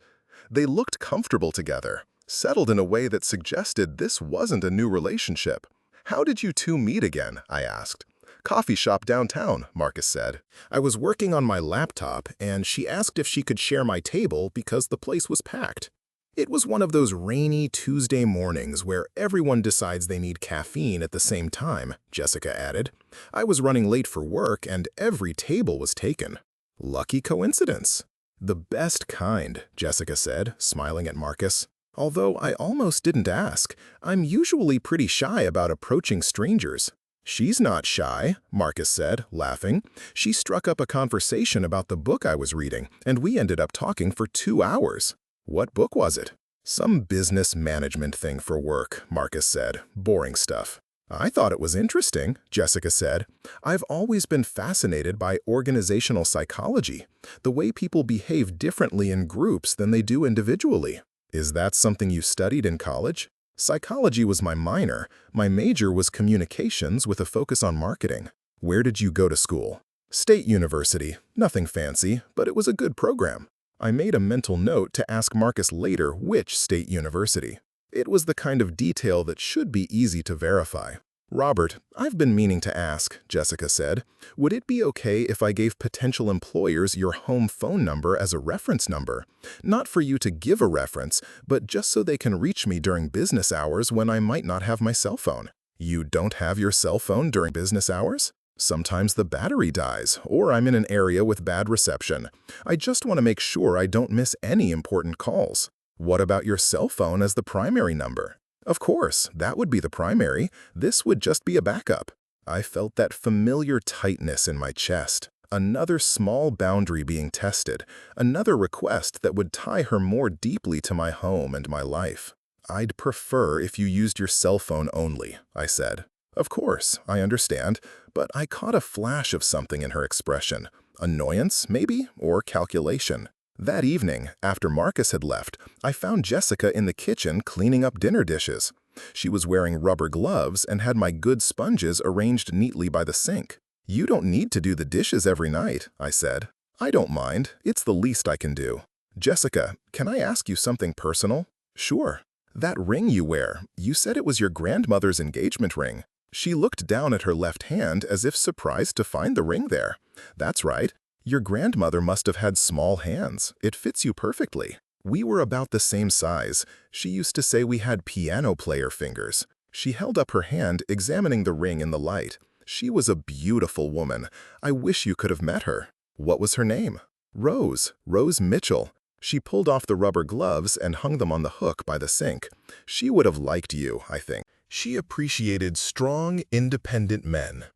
They looked comfortable together, settled in a way that suggested this wasn't a new relationship. "How did you two meet again?" I asked. "Coffee shop downtown," Marcus said. "I was working on my laptop, and she asked if she could share my table because the place was packed. It was one of those rainy Tuesday mornings where everyone decides they need caffeine at the same time," Jessica added. "I was running late for work, and every table was taken. Lucky coincidence." "The best kind," Jessica said, smiling at Marcus. "Although I almost didn't ask. I'm usually pretty shy about approaching strangers." "She's not shy," Marcus said, laughing. "She struck up a conversation about the book I was reading, and we ended up talking for 2 hours. "What book was it?" "Some business management thing for work," Marcus said. "Boring stuff." "I thought it was interesting," Jessica said. "I've always been fascinated by organizational psychology, the way people behave differently in groups than they do individually." "Is that something you studied in college?" "Psychology was my minor. My major was communications with a focus on marketing." "Where did you go to school?" "State University. Nothing fancy, but it was a good program." I made a mental note to ask Marcus later which state university. It was the kind of detail that should be easy to verify. "Robert, I've been meaning to ask," Jessica said. "Would it be okay if I gave potential employers your home phone number as a reference number? Not for you to give a reference, but just so they can reach me during business hours when I might not have my cell phone." "You don't have your cell phone during business hours?" "Sometimes the battery dies, or I'm in an area with bad reception. I just want to make sure I don't miss any important calls." "What about your cell phone as the primary number?" "Of course, that would be the primary. This would just be a backup." I felt that familiar tightness in my chest. Another small boundary being tested, another request that would tie her more deeply to my home and my life. "I'd prefer if you used your cell phone only," I said. "Of course, I understand," but I caught a flash of something in her expression. Annoyance, maybe, or calculation. That evening, after Marcus had left, I found Jessica in the kitchen cleaning up dinner dishes. She was wearing rubber gloves and had my good sponges arranged neatly by the sink. "You don't need to do the dishes every night," I said. "I don't mind. It's the least I can do." "Jessica, can I ask you something personal?" "Sure." "That ring you wear, you said it was your grandmother's engagement ring." She looked down at her left hand as if surprised to find the ring there. "That's right. Your grandmother must have had small hands. It fits you perfectly. We were about the same size. She used to say we had piano player fingers." She held up her hand, examining the ring in the light. "She was a beautiful woman. I wish you could have met her." "What was her name?" "Rose Mitchell." She pulled off the rubber gloves and hung them on the hook by the sink. "She would have liked you, I think. She appreciated strong, independent men."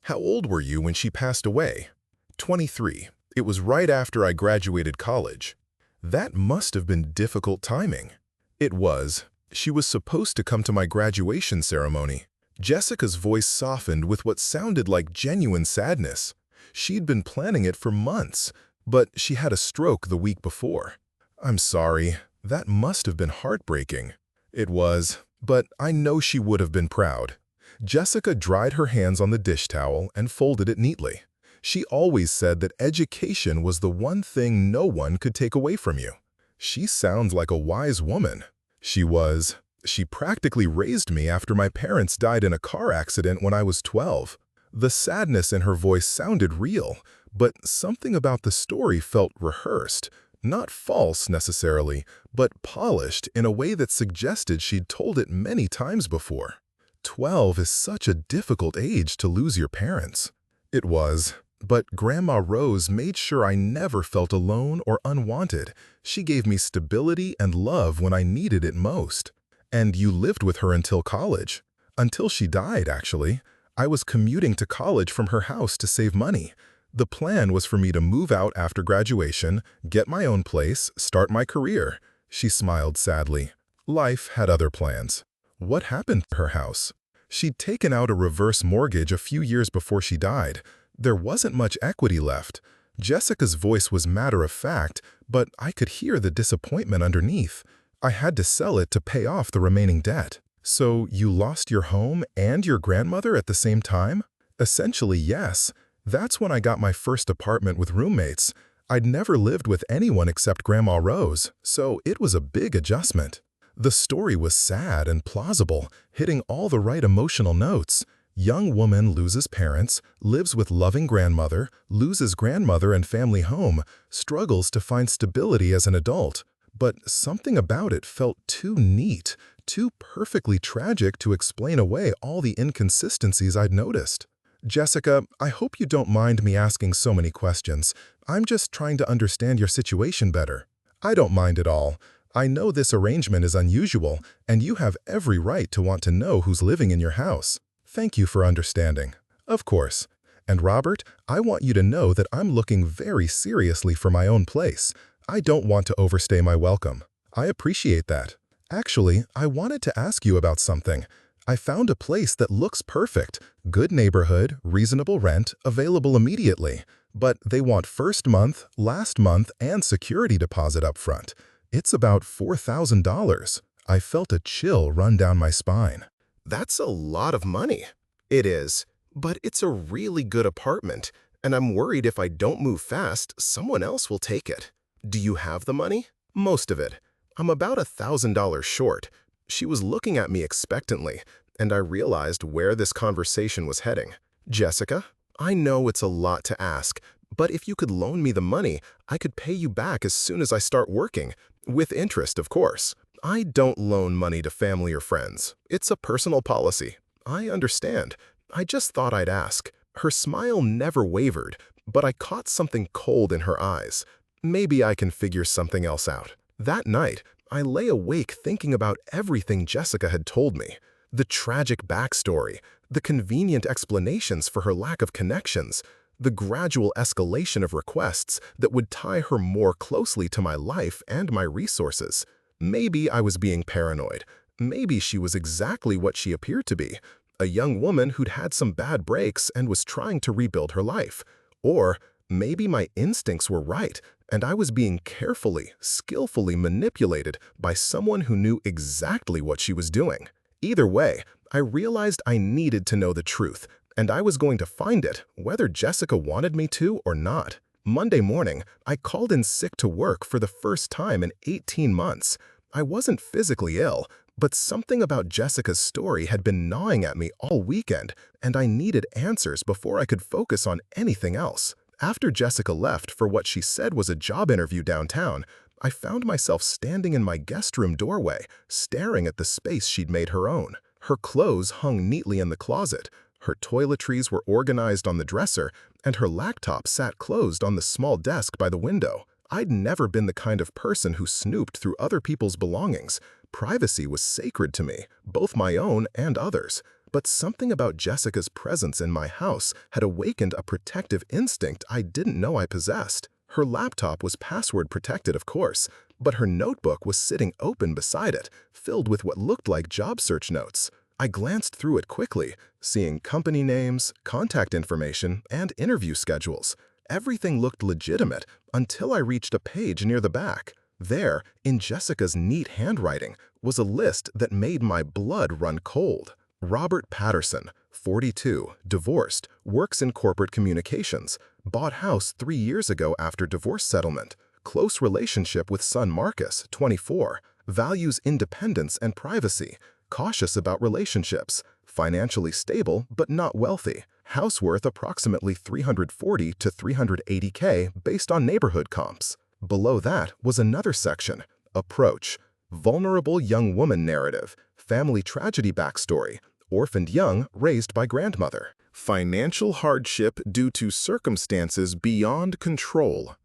"How old were you when she passed away?" 23. It was right after I graduated college. "That must have been difficult timing." "It was. She was supposed to come to my graduation ceremony." Jessica's voice softened with what sounded like genuine sadness. She'd been planning it for months, but she had a stroke the week before. "I'm sorry. That must have been heartbreaking." "It was, but I know she would have been proud." Jessica dried her hands on the dish towel and folded it neatly. "She always said that education was the one thing no one could take away from you." "She sounds like a wise woman." "She was. She practically raised me after my parents died in a car accident when I was 12. The sadness in her voice sounded real, but something about the story felt rehearsed. Not false, necessarily, but polished in a way that suggested she'd told it many times before. 12 is such a difficult age to lose your parents." "It was. But Grandma Rose made sure I never felt alone or unwanted. She gave me stability and love when I needed it most." "And you lived with her until college?" "Until she died, actually. I was commuting to college from her house to save money. The plan was for me to move out after graduation, get my own place, start my career." She smiled sadly. Life had other plans. "What happened to her house?" "She'd taken out a reverse mortgage a few years before she died. There wasn't much equity left." Jessica's voice was matter-of-fact, but I could hear the disappointment underneath. "I had to sell it to pay off the remaining debt." "So you lost your home and your grandmother at the same time?" "Essentially, yes. That's when I got my first apartment with roommates. I'd never lived with anyone except Grandma Rose, so it was a big adjustment." The story was sad and plausible, hitting all the right emotional notes. Young woman loses parents, lives with loving grandmother, loses grandmother and family home, struggles to find stability as an adult. But something about it felt too neat, too perfectly tragic to explain away all the inconsistencies I'd noticed. "Jessica, I hope you don't mind me asking so many questions. I'm just trying to understand your situation better." "I don't mind at all. I know this arrangement is unusual, and you have every right to want to know who's living in your house." "Thank you for understanding." "Of course. And Robert, I want you to know that I'm looking very seriously for my own place. I don't want to overstay my welcome." "I appreciate that. Actually, I wanted to ask you about something. I found a place that looks perfect. Good neighborhood, reasonable rent, available immediately. But they want first month, last month, and security deposit up front. It's about $4,000. I felt a chill run down my spine. "That's a lot of money." "It is, but it's a really good apartment, and I'm worried if I don't move fast, someone else will take it." "Do you have the money?" "Most of it. I'm about $1,000 short." She was looking at me expectantly, and I realized where this conversation was heading. "Jessica, I know it's a lot to ask, but if you could loan me the money, I could pay you back as soon as I start working, with interest, of course. I don't loan money to family or friends. It's a personal policy." "I understand. I just thought I'd ask." Her smile never wavered, but I caught something cold in her eyes. Maybe I can figure something else out. That night, I lay awake thinking about everything Jessica had told me. The tragic backstory, The convenient explanations for her lack of connections, the gradual escalation of requests that would tie her more closely to my life and my resources. Maybe I was being paranoid. Maybe she was exactly what she appeared to be, a young woman who'd had some bad breaks and was trying to rebuild her life. Or maybe my instincts were right, and I was being carefully, skillfully manipulated by someone who knew exactly what she was doing. Either way, I realized I needed to know the truth, and I was going to find it, whether Jessica wanted me to or not. Monday morning, I called in sick to work for the first time in 18 months. I wasn't physically ill, but something about Jessica's story had been gnawing at me all weekend, and I needed answers before I could focus on anything else. After Jessica left for what she said was a job interview downtown, I found myself standing in my guest room doorway, staring at the space she'd made her own. Her clothes hung neatly in the closet, her toiletries were organized on the dresser, and her laptop sat closed on the small desk by the window. I'd never been the kind of person who snooped through other people's belongings. Privacy was sacred to me, both my own and others. But something about Jessica's presence in my house had awakened a protective instinct I didn't know I possessed. Her laptop was password protected, of course, but her notebook was sitting open beside it, filled with what looked like job search notes. I glanced through it quickly, seeing company names, contact information, and interview schedules. Everything looked legitimate until I reached a page near the back. There, in Jessica's neat handwriting, was a list that made my blood run cold. Robert Patterson, 42, divorced, works in corporate communications, bought house 3 years ago after divorce settlement, close relationship with son Marcus, 24, values independence and privacy, cautious about relationships, financially stable but not wealthy, house worth approximately $340 to $380K based on neighborhood comps. Below that was another section, approach, vulnerable young woman narrative, family tragedy backstory, orphaned young raised by grandmother, financial hardship due to circumstances beyond control,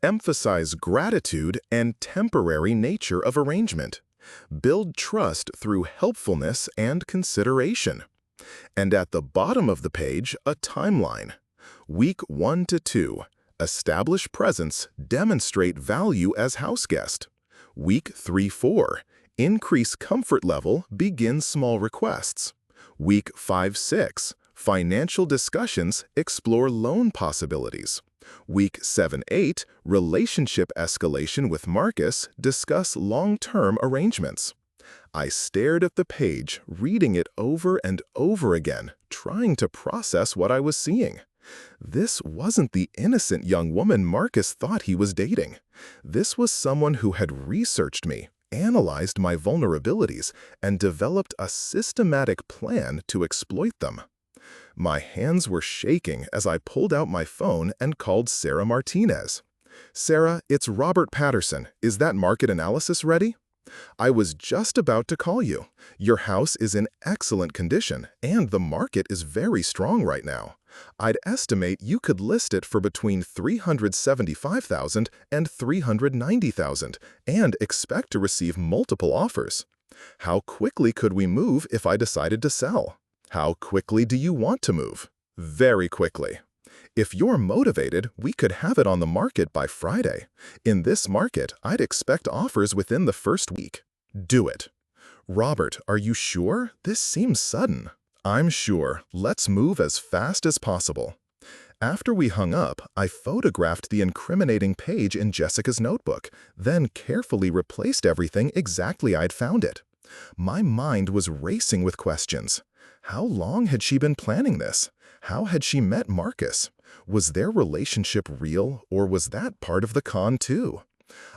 emphasize gratitude and temporary nature of arrangement, build trust through helpfulness and consideration. And at the bottom of the page, a timeline. Week 1 to 2, establish presence, demonstrate value as house guest. Week 3-4, increase comfort level, begin small requests. Week 5-6, financial discussions, explore loan possibilities. Week 7-8, relationship escalation with Marcus, discuss long-term arrangements. I stared at the page, reading it over and over again, trying to process what I was seeing. This wasn't the innocent young woman Marcus thought he was dating. This was someone who had researched me, analyzed my vulnerabilities, and developed a systematic plan to exploit them. My hands were shaking as I pulled out my phone and called Sarah Martinez. "Sarah, it's Robert Patterson. Is that market analysis ready?" "I was just about to call you. Your house is in excellent condition, and the market is very strong right now. I'd estimate you could list it for between $375,000 and $390,000, and expect to receive multiple offers. How quickly could we move if I decided to sell? How quickly do you want to move?" "Very quickly. If you're motivated, we could have it on the market by Friday. In this market, I'd expect offers within the first week." "Do it." "Robert, are you sure? This seems sudden." "I'm sure. Let's move as fast as possible." After we hung up, I photographed the incriminating page in Jessica's notebook, then carefully replaced everything exactly I'd found it. My mind was racing with questions. How long had she been planning this? How had she met Marcus? Was their relationship real, or was that part of the con too?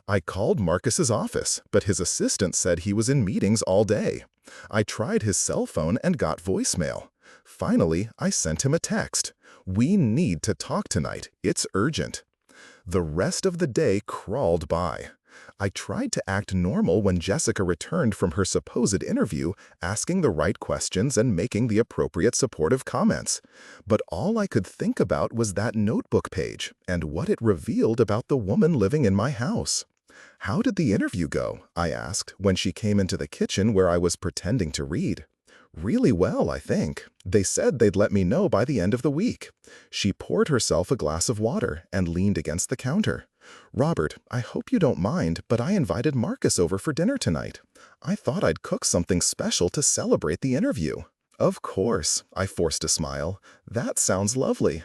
I called Marcus's office, but his assistant said he was in meetings all day. I tried his cell phone and got voicemail. Finally, I sent him a text. "We need to talk tonight. It's urgent." The rest of the day crawled by. I tried to act normal when Jessica returned from her supposed interview, asking the right questions and making the appropriate supportive comments. But all I could think about was that notebook page and what it revealed about the woman living in my house. "How did the interview go?" I asked when she came into the kitchen where I was pretending to read. Really well, I think. They said they'd let me know by the end of the week. She poured herself a glass of water and leaned against the counter. Robert, I hope you don't mind, but I invited Marcus over for dinner tonight. I thought I'd cook something special to celebrate the interview. Of course, I forced a smile. That sounds lovely.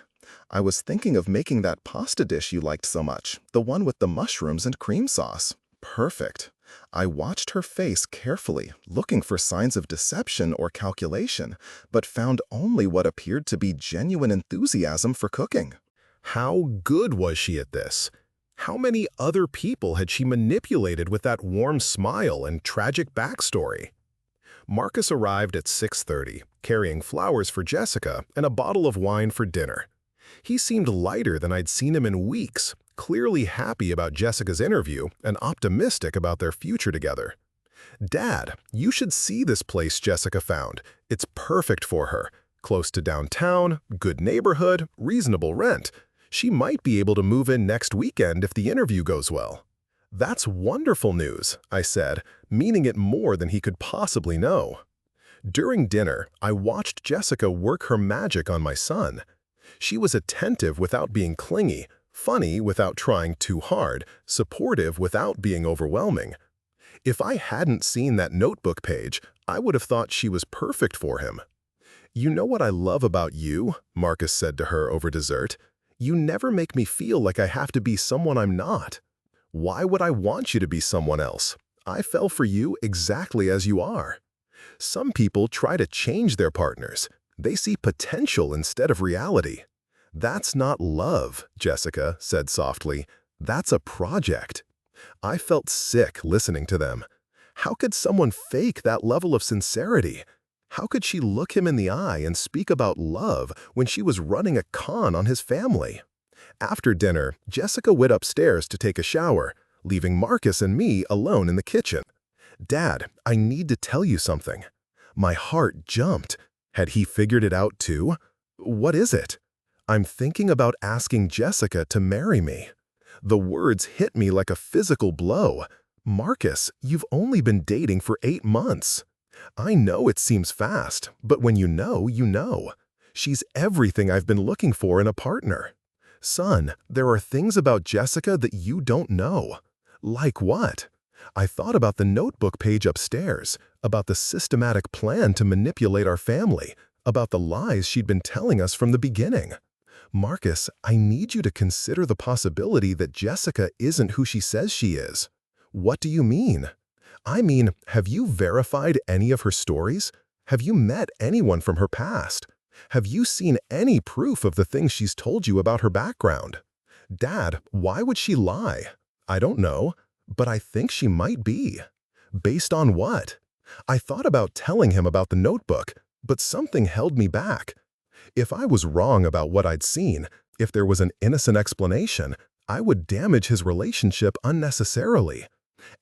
I was thinking of making that pasta dish you liked so much, the one with the mushrooms and cream sauce. Perfect. I watched her face carefully, looking for signs of deception or calculation, but found only what appeared to be genuine enthusiasm for cooking. How good was she at this? How many other people had she manipulated with that warm smile and tragic backstory? Marcus arrived at 6:30, carrying flowers for Jessica and a bottle of wine for dinner. He seemed lighter than I'd seen him in weeks, clearly happy about Jessica's interview and optimistic about their future together. "Dad, you should see this place Jessica found. It's perfect for her. Close to downtown, good neighborhood, reasonable rent. She might be able to move in next weekend if the interview goes well." "That's wonderful news," I said, meaning it more than he could possibly know. During dinner, I watched Jessica work her magic on my son. She was attentive without being clingy, funny without trying too hard, supportive without being overwhelming. If I hadn't seen that notebook page, I would have thought she was perfect for him. "You know what I love about you?" Marcus said to her over dessert. "You never make me feel like I have to be someone I'm not. Why would I want you to be someone else? I fell for you exactly as you are." Some people try to change their partners. They see potential instead of reality. "That's not love," Jessica said softly. "That's a project." I felt sick listening to them. How could someone fake that level of sincerity? How could she look him in the eye and speak about love when she was running a con on his family? After dinner, Jessica went upstairs to take a shower, leaving Marcus and me alone in the kitchen. "Dad, I need to tell you something." My heart jumped. Had he figured it out too? "What is it?" "I'm thinking about asking Jessica to marry me." The words hit me like a physical blow. "Marcus, you've only been dating for 8 months. I know it seems fast, but when you know, you know. She's everything I've been looking for in a partner. Son, there are things about Jessica that you don't know." "Like what?" I thought about the notebook page upstairs, about the systematic plan to manipulate our family, about the lies she'd been telling us from the beginning. "Marcus, I need you to consider the possibility that Jessica isn't who she says she is." "What do you mean?" "I mean, have you verified any of her stories? Have you met anyone from her past? Have you seen any proof of the things she's told you about her background?" "Dad, why would she lie?" "I don't know, but I think she might be." "Based on what?" I thought about telling him about the notebook, but something held me back. If I was wrong about what I'd seen, if there was an innocent explanation, I would damage his relationship unnecessarily.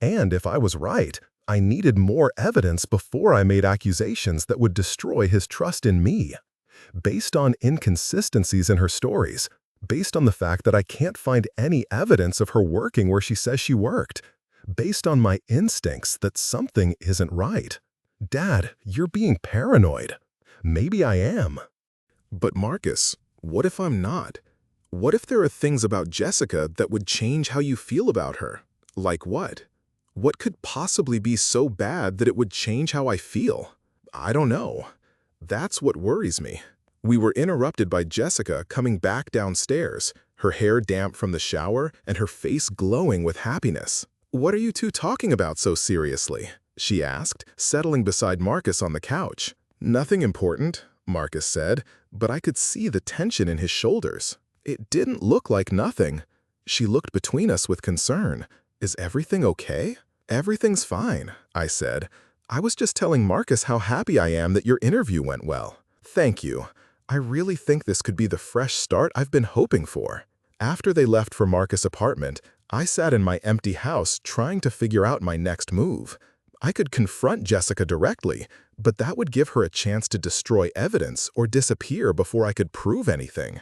And if I was right, I needed more evidence before I made accusations that would destroy his trust in me. Based on inconsistencies in her stories, based on the fact that I can't find any evidence of her working where she says she worked, based on my instincts that something isn't right. "Dad, you're being paranoid." "Maybe I am." But Marcus, what if I'm not? What if there are things about Jessica that would change how you feel about her? Like what? What could possibly be so bad that it would change how I feel? I don't know. That's what worries me. We were interrupted by Jessica coming back downstairs, her hair damp from the shower and her face glowing with happiness. "What are you two talking about so seriously?" she asked, settling beside Marcus on the couch. "Nothing important," Marcus said, but I could see the tension in his shoulders. "It didn't look like nothing." She looked between us with concern. "Is everything okay?" "Everything's fine," I said. "I was just telling Marcus how happy I am that your interview went well." "Thank you. I really think this could be the fresh start I've been hoping for." After they left for Marcus' apartment, I sat in my empty house trying to figure out my next move. I could confront Jessica directly, but that would give her a chance to destroy evidence or disappear before I could prove anything.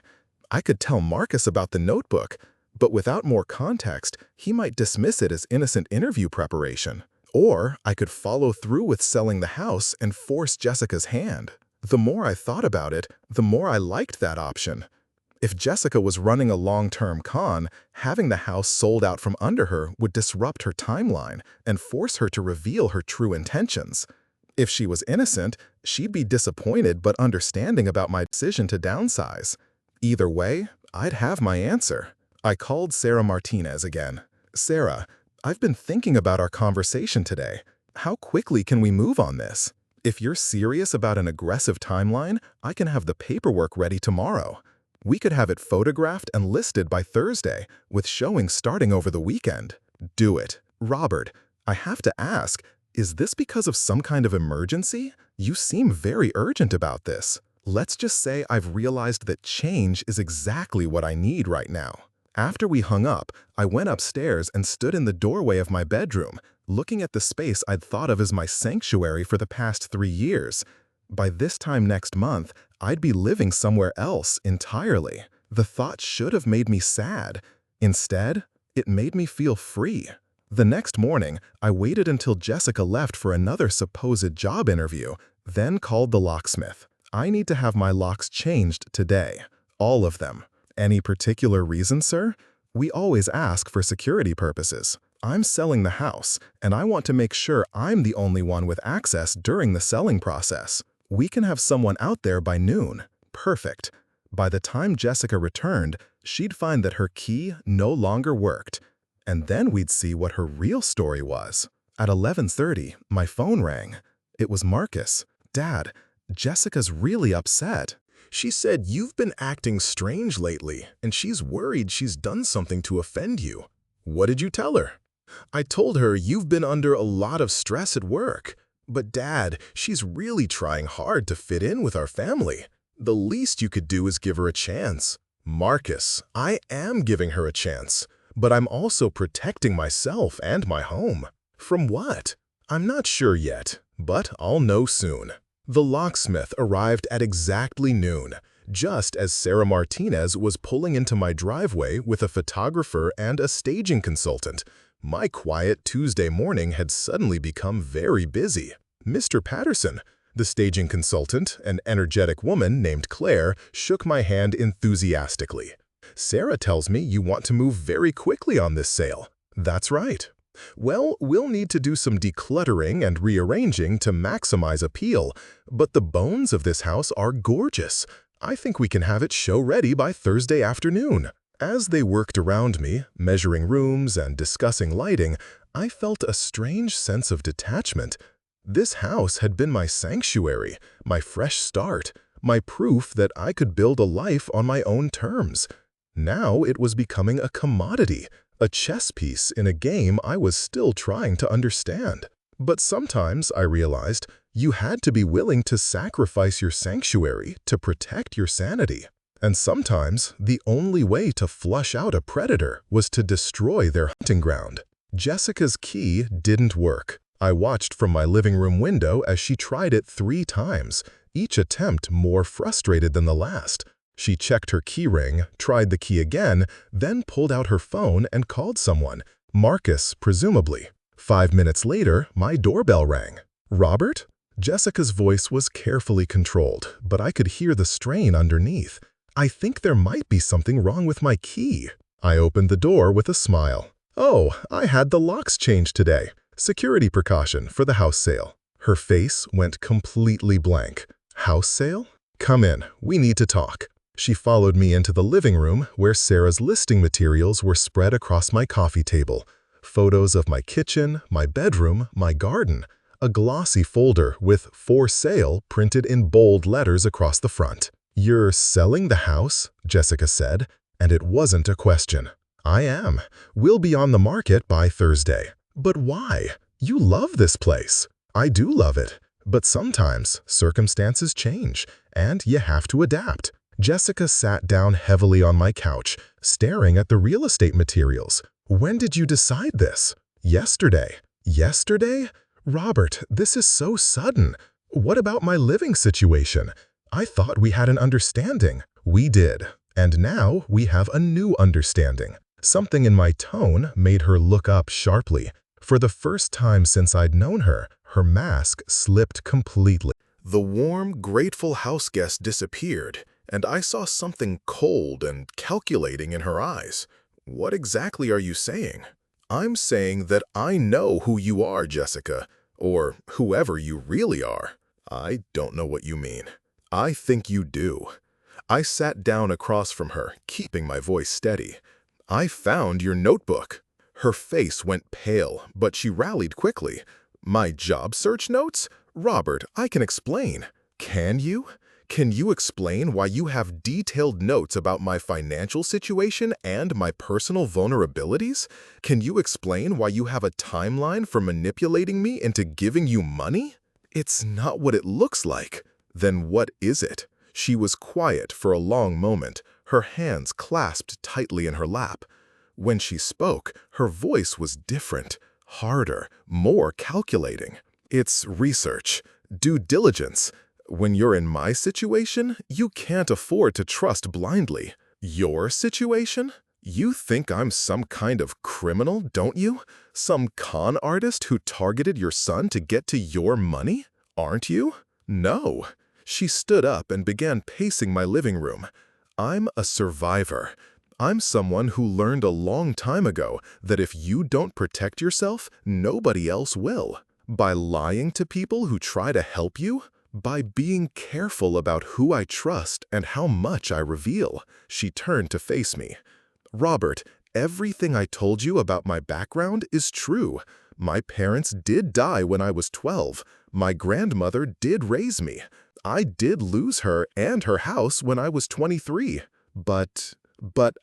I could tell Marcus about the notebook, but without more context, he might dismiss it as innocent interview preparation. Or I could follow through with selling the house and force Jessica's hand. The more I thought about it, the more I liked that option. If Jessica was running a long-term con, having the house sold out from under her would disrupt her timeline and force her to reveal her true intentions. If she was innocent, she'd be disappointed but understanding about my decision to downsize. Either way, I'd have my answer. I called Sarah Martinez again. Sarah, I've been thinking about our conversation today. How quickly can we move on this? If you're serious about an aggressive timeline, I can have the paperwork ready tomorrow. We could have it photographed and listed by Thursday, with showings starting over the weekend. Do it. Robert, I have to ask, is this because of some kind of emergency? You seem very urgent about this. Let's just say I've realized that change is exactly what I need right now. After we hung up, I went upstairs and stood in the doorway of my bedroom, looking at the space I'd thought of as my sanctuary for the past 3 years. By this time next month, I'd be living somewhere else entirely. The thought should have made me sad. Instead, it made me feel free. The next morning, I waited until Jessica left for another supposed job interview, then called the locksmith. I need to have my locks changed today. All of them. Any particular reason, sir? We always ask for security purposes. I'm selling the house, and I want to make sure I'm the only one with access during the selling process. We can have someone out there by noon. Perfect. By the time Jessica returned, she'd find that her key no longer worked. And then we'd see what her real story was. At 11:30, my phone rang. It was Marcus. Dad, Jessica's really upset. She said you've been acting strange lately, and she's worried she's done something to offend you. What did you tell her? I told her you've been under a lot of stress at work. But Dad, she's really trying hard to fit in with our family. The least you could do is give her a chance. Marcus, I am giving her a chance, but I'm also protecting myself and my home. From what? I'm not sure yet, but I'll know soon. The locksmith arrived at exactly noon, just as Sarah Martinez was pulling into my driveway with a photographer and a staging consultant. My quiet Tuesday morning had suddenly become very busy. Mr. Patterson, the staging consultant, an energetic woman named Claire, shook my hand enthusiastically. Sarah tells me you want to move very quickly on this sale. That's right. Well, we'll need to do some decluttering and rearranging to maximize appeal, but the bones of this house are gorgeous. I think we can have it show-ready by Thursday afternoon. As they worked around me, measuring rooms and discussing lighting, I felt a strange sense of detachment. This house had been my sanctuary, my fresh start, my proof that I could build a life on my own terms. Now it was becoming a commodity, a chess piece in a game I was still trying to understand. But sometimes, I realized, you had to be willing to sacrifice your sanctuary to protect your sanity. And sometimes, the only way to flush out a predator was to destroy their hunting ground. Jessica's key didn't work. I watched from my living room window as she tried it 3 times, each attempt more frustrated than the last. She checked her key ring, tried the key again, then pulled out her phone and called someone, Marcus, presumably. 5 minutes later, my doorbell rang. Robert? Jessica's voice was carefully controlled, but I could hear the strain underneath. I think there might be something wrong with my key. I opened the door with a smile. Oh, I had the locks changed today. Security precaution for the house sale. Her face went completely blank. House sale? Come in, we need to talk. She followed me into the living room where Sarah's listing materials were spread across my coffee table. Photos of my kitchen, my bedroom, my garden. A glossy folder with "For Sale" printed in bold letters across the front. You're selling the house? Jessica said, and it wasn't a question. I am. We'll be on the market by Thursday. But why? You love this place. I do love it. But sometimes circumstances change, and you have to adapt. Jessica sat down heavily on my couch, staring at the real estate materials. When did you decide this? Yesterday. Yesterday? Robert, this is so sudden. What about my living situation? I thought we had an understanding. We did. And now we have a new understanding. Something in my tone made her look up sharply. For the first time since I'd known her, her mask slipped completely. The warm, grateful houseguest disappeared, and I saw something cold and calculating in her eyes. What exactly are you saying? I'm saying that I know who you are, Jessica, or whoever you really are. I don't know what you mean. I think you do. I sat down across from her, keeping my voice steady. I found your notebook. Her face went pale, but she rallied quickly. My job search notes? Robert, I can explain. Can you? Can you explain why you have detailed notes about my financial situation and my personal vulnerabilities? Can you explain why you have a timeline for manipulating me into giving you money? It's not what it looks like. Then what is it? She was quiet for a long moment, her hands clasped tightly in her lap. When she spoke, her voice was different, harder, more calculating. It's research, due diligence. When you're in my situation, you can't afford to trust blindly. Your situation? You think I'm some kind of criminal, don't you? Some con artist who targeted your son to get to your money? Aren't you? No. She stood up and began pacing my living room. I'm a survivor. I'm someone who learned a long time ago that if you don't protect yourself, nobody else will. By lying to people who try to help you? By being careful about who I trust and how much I reveal. She turned to face me. Robert, everything I told you about my background is true. My parents did die when I was 12. My grandmother did raise me. I did lose her and her house when I was 23. But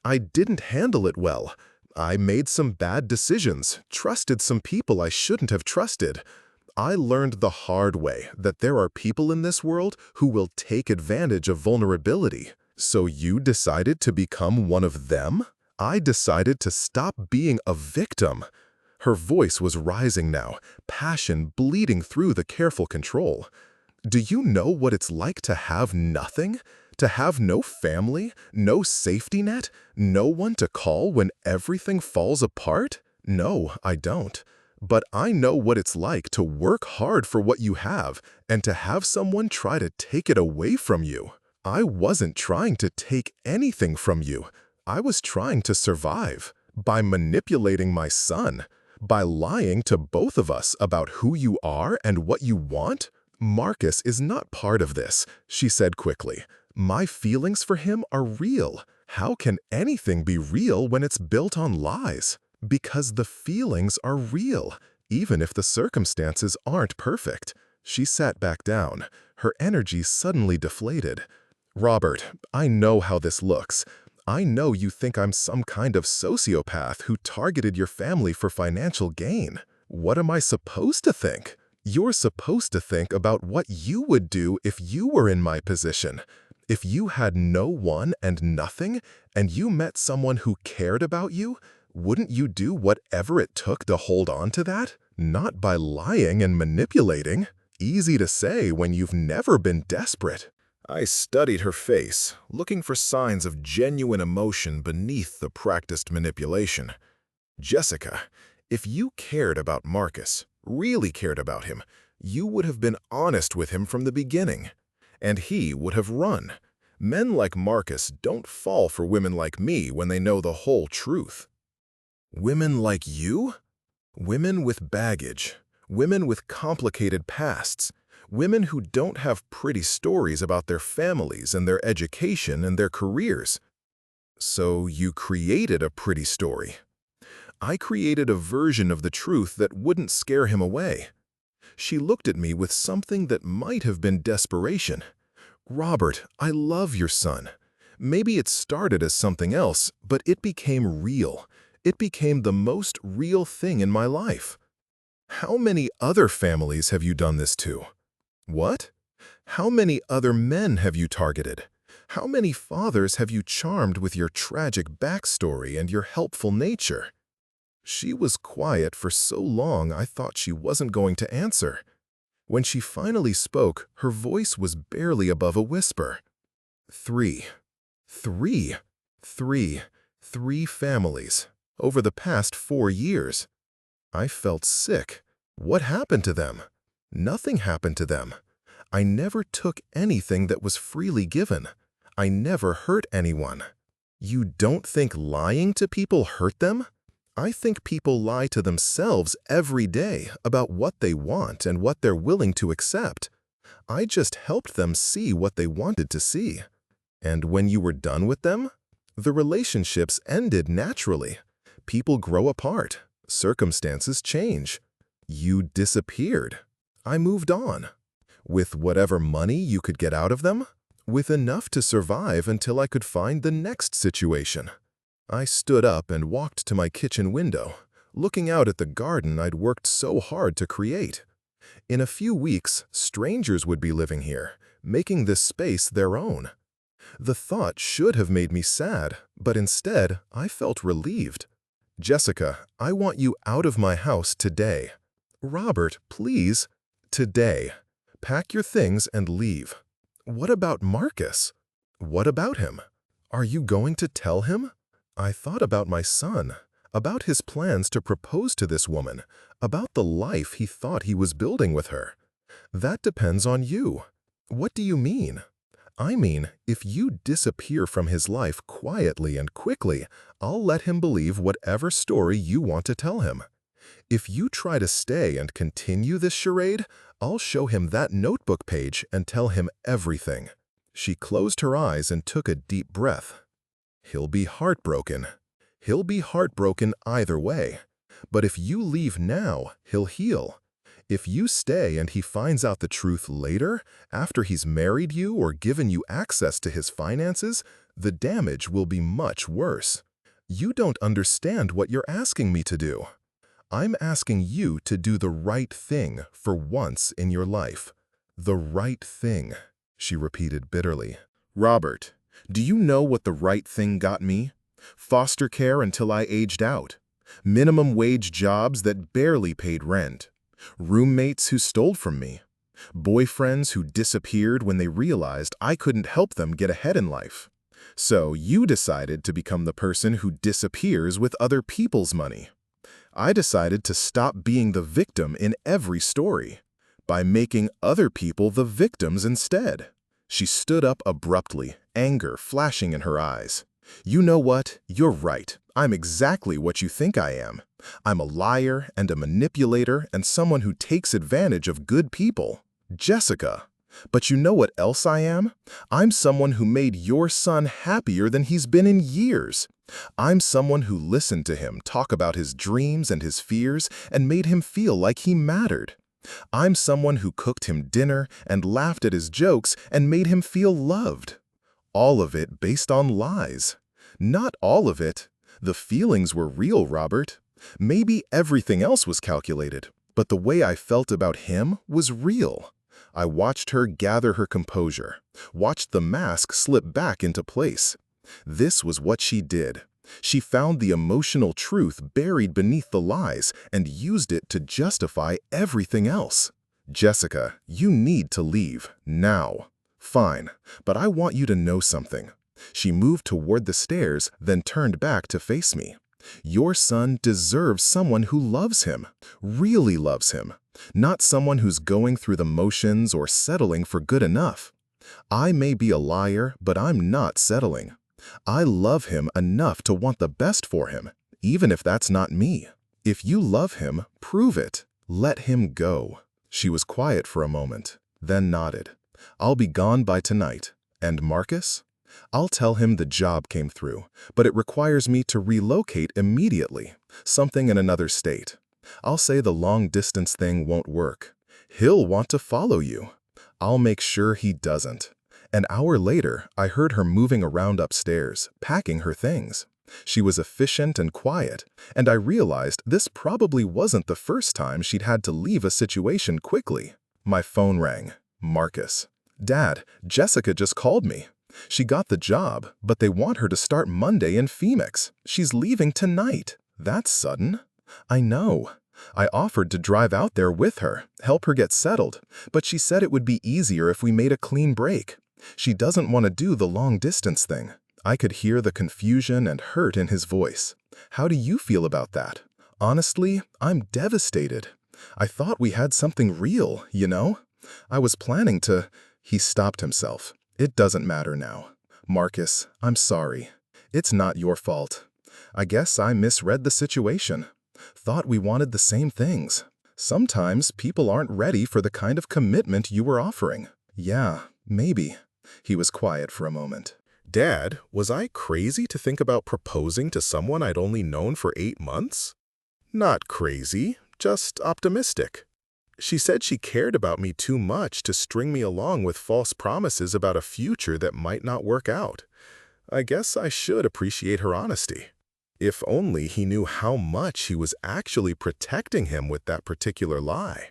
I didn't handle it well. I made some bad decisions, trusted some people I shouldn't have trusted. I learned the hard way that there are people in this world who will take advantage of vulnerability. So you decided to become one of them? I decided to stop being a victim. Her voice was rising now, passion bleeding through the careful control. Do you know what it's like to have nothing? To have no family, no safety net, no one to call when everything falls apart? No, I don't. But I know what it's like to work hard for what you have and to have someone try to take it away from you. I wasn't trying to take anything from you. I was trying to survive by manipulating my son, by lying to both of us about who you are and what you want. Marcus is not part of this, she said quickly. My feelings for him are real. How can anything be real when it's built on lies? Because the feelings are real, even if the circumstances aren't perfect. She sat back down, her energy suddenly deflated. Robert, I know how this looks. I know you think I'm some kind of sociopath who targeted your family for financial gain. What am I supposed to think? You're supposed to think about what you would do if you were in my position. If you had no one and nothing, and you met someone who cared about you, wouldn't you do whatever it took to hold on to that? Not by lying and manipulating. Easy to say when you've never been desperate. I studied her face, looking for signs of genuine emotion beneath the practiced manipulation. Jessica, if you cared about Marcus, really cared about him, you would have been honest with him from the beginning. And he would have run. Men like Marcus don't fall for women like me when they know the whole truth. Women like you? Women with baggage. Women with complicated pasts. Women who don't have pretty stories about their families and their education and their careers. So you created a pretty story. I created a version of the truth that wouldn't scare him away. She looked at me with something that might have been desperation. Robert, I love your son. Maybe it started as something else, but it became real. It became the most real thing in my life. How many other families have you done this to? What? How many other men have you targeted? How many fathers have you charmed with your tragic backstory and your helpful nature? She was quiet for so long I thought she wasn't going to answer. When she finally spoke, her voice was barely above a whisper. Three families over the past 4 years. I felt sick. What happened to them? Nothing happened to them. I never took anything that was freely given. I never hurt anyone. You don't think lying to people hurt them? I think people lie to themselves every day about what they want and what they're willing to accept. I just helped them see what they wanted to see. And when you were done with them, the relationships ended naturally. People grow apart. Circumstances change. You disappeared. I moved on. With whatever money you could get out of them, with enough to survive until I could find the next situation. I stood up and walked to my kitchen window, looking out at the garden I'd worked so hard to create. In a few weeks, strangers would be living here, making this space their own. The thought should have made me sad, but instead, I felt relieved. Jessica, I want you out of my house today. Robert, please. Today. Pack your things and leave. What about Marcus? What about him? Are you going to tell him? I thought about my son, about his plans to propose to this woman, about the life he thought he was building with her. That depends on you. What do you mean? I mean, if you disappear from his life quietly and quickly, I'll let him believe whatever story you want to tell him. If you try to stay and continue this charade, I'll show him that notebook page and tell him everything. She closed her eyes and took a deep breath. He'll be heartbroken. He'll be heartbroken either way. But if you leave now, he'll heal. If you stay and he finds out the truth later, after he's married you or given you access to his finances, the damage will be much worse. You don't understand what you're asking me to do. I'm asking you to do the right thing for once in your life. The right thing, she repeated bitterly. Robert, do you know what the right thing got me? Foster care until I aged out. Minimum wage jobs that barely paid rent. Roommates who stole from me. Boyfriends who disappeared when they realized I couldn't help them get ahead in life. So you decided to become the person who disappears with other people's money. I decided to stop being the victim in every story, by making other people the victims instead. She stood up abruptly, anger flashing in her eyes. You know what? You're right. I'm exactly what you think I am. I'm a liar and a manipulator and someone who takes advantage of good people. Jessica. But you know what else I am? I'm someone who made your son happier than he's been in years. I'm someone who listened to him talk about his dreams and his fears and made him feel like he mattered. I'm someone who cooked him dinner and laughed at his jokes and made him feel loved. All of it based on lies. Not all of it. The feelings were real, Robert. Maybe everything else was calculated, but the way I felt about him was real. I watched her gather her composure, watched the mask slip back into place. This was what she did. She found the emotional truth buried beneath the lies and used it to justify everything else. Jessica, you need to leave, now. Fine, but I want you to know something. She moved toward the stairs, then turned back to face me. Your son deserves someone who loves him, really loves him, not someone who's going through the motions or settling for good enough. I may be a liar, but I'm not settling. I love him enough to want the best for him, even if that's not me. If you love him, prove it. Let him go. She was quiet for a moment, then nodded. I'll be gone by tonight. And Marcus? I'll tell him the job came through, but it requires me to relocate immediately, something in another state. I'll say the long-distance thing won't work. He'll want to follow you. I'll make sure he doesn't. An hour later, I heard her moving around upstairs, packing her things. She was efficient and quiet, and I realized this probably wasn't the first time she'd had to leave a situation quickly. My phone rang. Marcus. Dad, Jessica just called me. She got the job, but they want her to start Monday in Phoenix. She's leaving tonight. That's sudden. I know. I offered to drive out there with her, help her get settled, but she said it would be easier if we made a clean break. She doesn't want to do the long-distance thing. I could hear the confusion and hurt in his voice. How do you feel about that? Honestly, I'm devastated. I thought we had something real, you know? I was planning to... He stopped himself. It doesn't matter now. Marcus, I'm sorry. It's not your fault. I guess I misread the situation. Thought we wanted the same things. Sometimes people aren't ready for the kind of commitment you were offering. Yeah, maybe. He was quiet for a moment. Dad, was I crazy to think about proposing to someone I'd only known for 8 months? Not crazy, just optimistic. She said she cared about me too much to string me along with false promises about a future that might not work out. I guess I should appreciate her honesty. If only he knew how much he was actually protecting him with that particular lie.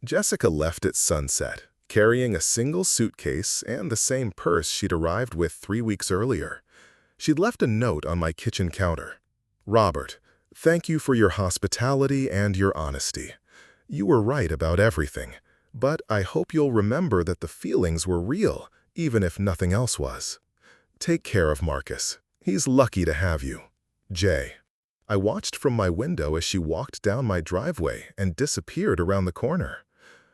Jessica left at sunset, carrying a single suitcase and the same purse she'd arrived with 3 weeks earlier. She'd left a note on my kitchen counter. "Robert, thank you for your hospitality and your honesty. You were right about everything, but I hope you'll remember that the feelings were real, even if nothing else was. Take care of Marcus. He's lucky to have you. Jay." I watched from my window as she walked down my driveway and disappeared around the corner.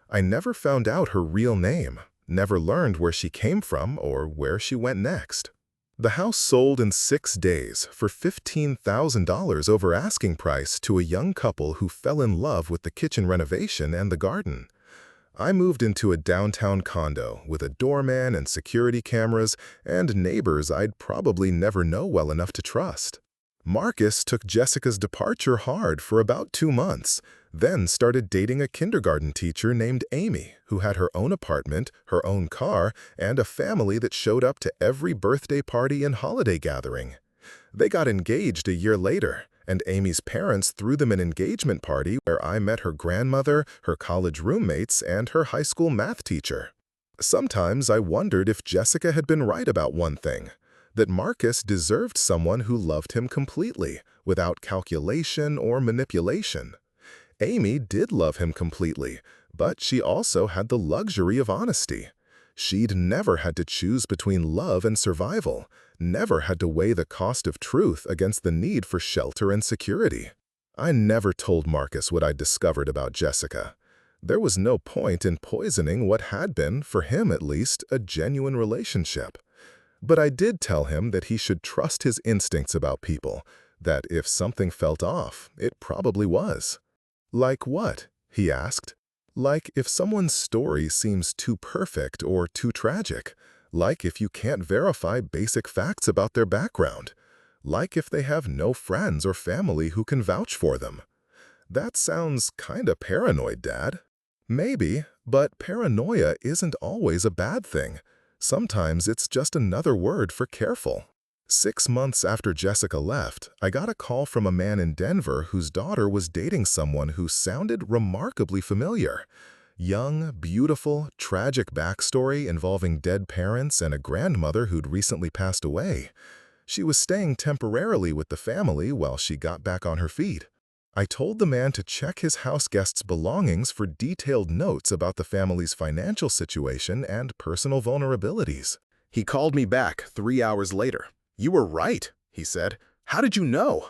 I never found out her real name, never learned where she came from or where she went next. The house sold in 6 days for $15,000 over asking price to a young couple who fell in love with the kitchen renovation and the garden. I moved into a downtown condo with a doorman and security cameras and neighbors I'd probably never know well enough to trust. Marcus took Jessica's departure hard for about 2 months, then started dating a kindergarten teacher named Amy, who had her own apartment, her own car, and a family that showed up to every birthday party and holiday gathering. They got engaged a year later, and Amy's parents threw them an engagement party where I met her grandmother, her college roommates, and her high school math teacher. Sometimes I wondered if Jessica had been right about one thing, that Marcus deserved someone who loved him completely, without calculation or manipulation. Amy did love him completely, but she also had the luxury of honesty. She'd never had to choose between love and survival, never had to weigh the cost of truth against the need for shelter and security. I never told Marcus what I'd discovered about Jessica. There was no point in poisoning what had been, for him at least, a genuine relationship. But I did tell him that he should trust his instincts about people, that if something felt off, it probably was. "Like what?" he asked. "Like if someone's story seems too perfect or too tragic. Like if you can't verify basic facts about their background. Like if they have no friends or family who can vouch for them." That sounds kinda paranoid, Dad. Maybe, but paranoia isn't always a bad thing. Sometimes it's just another word for careful. 6 months after Jessica left, I got a call from a man in Denver whose daughter was dating someone who sounded remarkably familiar. Young, beautiful, tragic backstory involving dead parents and a grandmother who'd recently passed away. She was staying temporarily with the family while she got back on her feet. I told the man to check his house guests' belongings for detailed notes about the family's financial situation and personal vulnerabilities. He called me back 3 hours later. "You were right," he said. "How did you know?"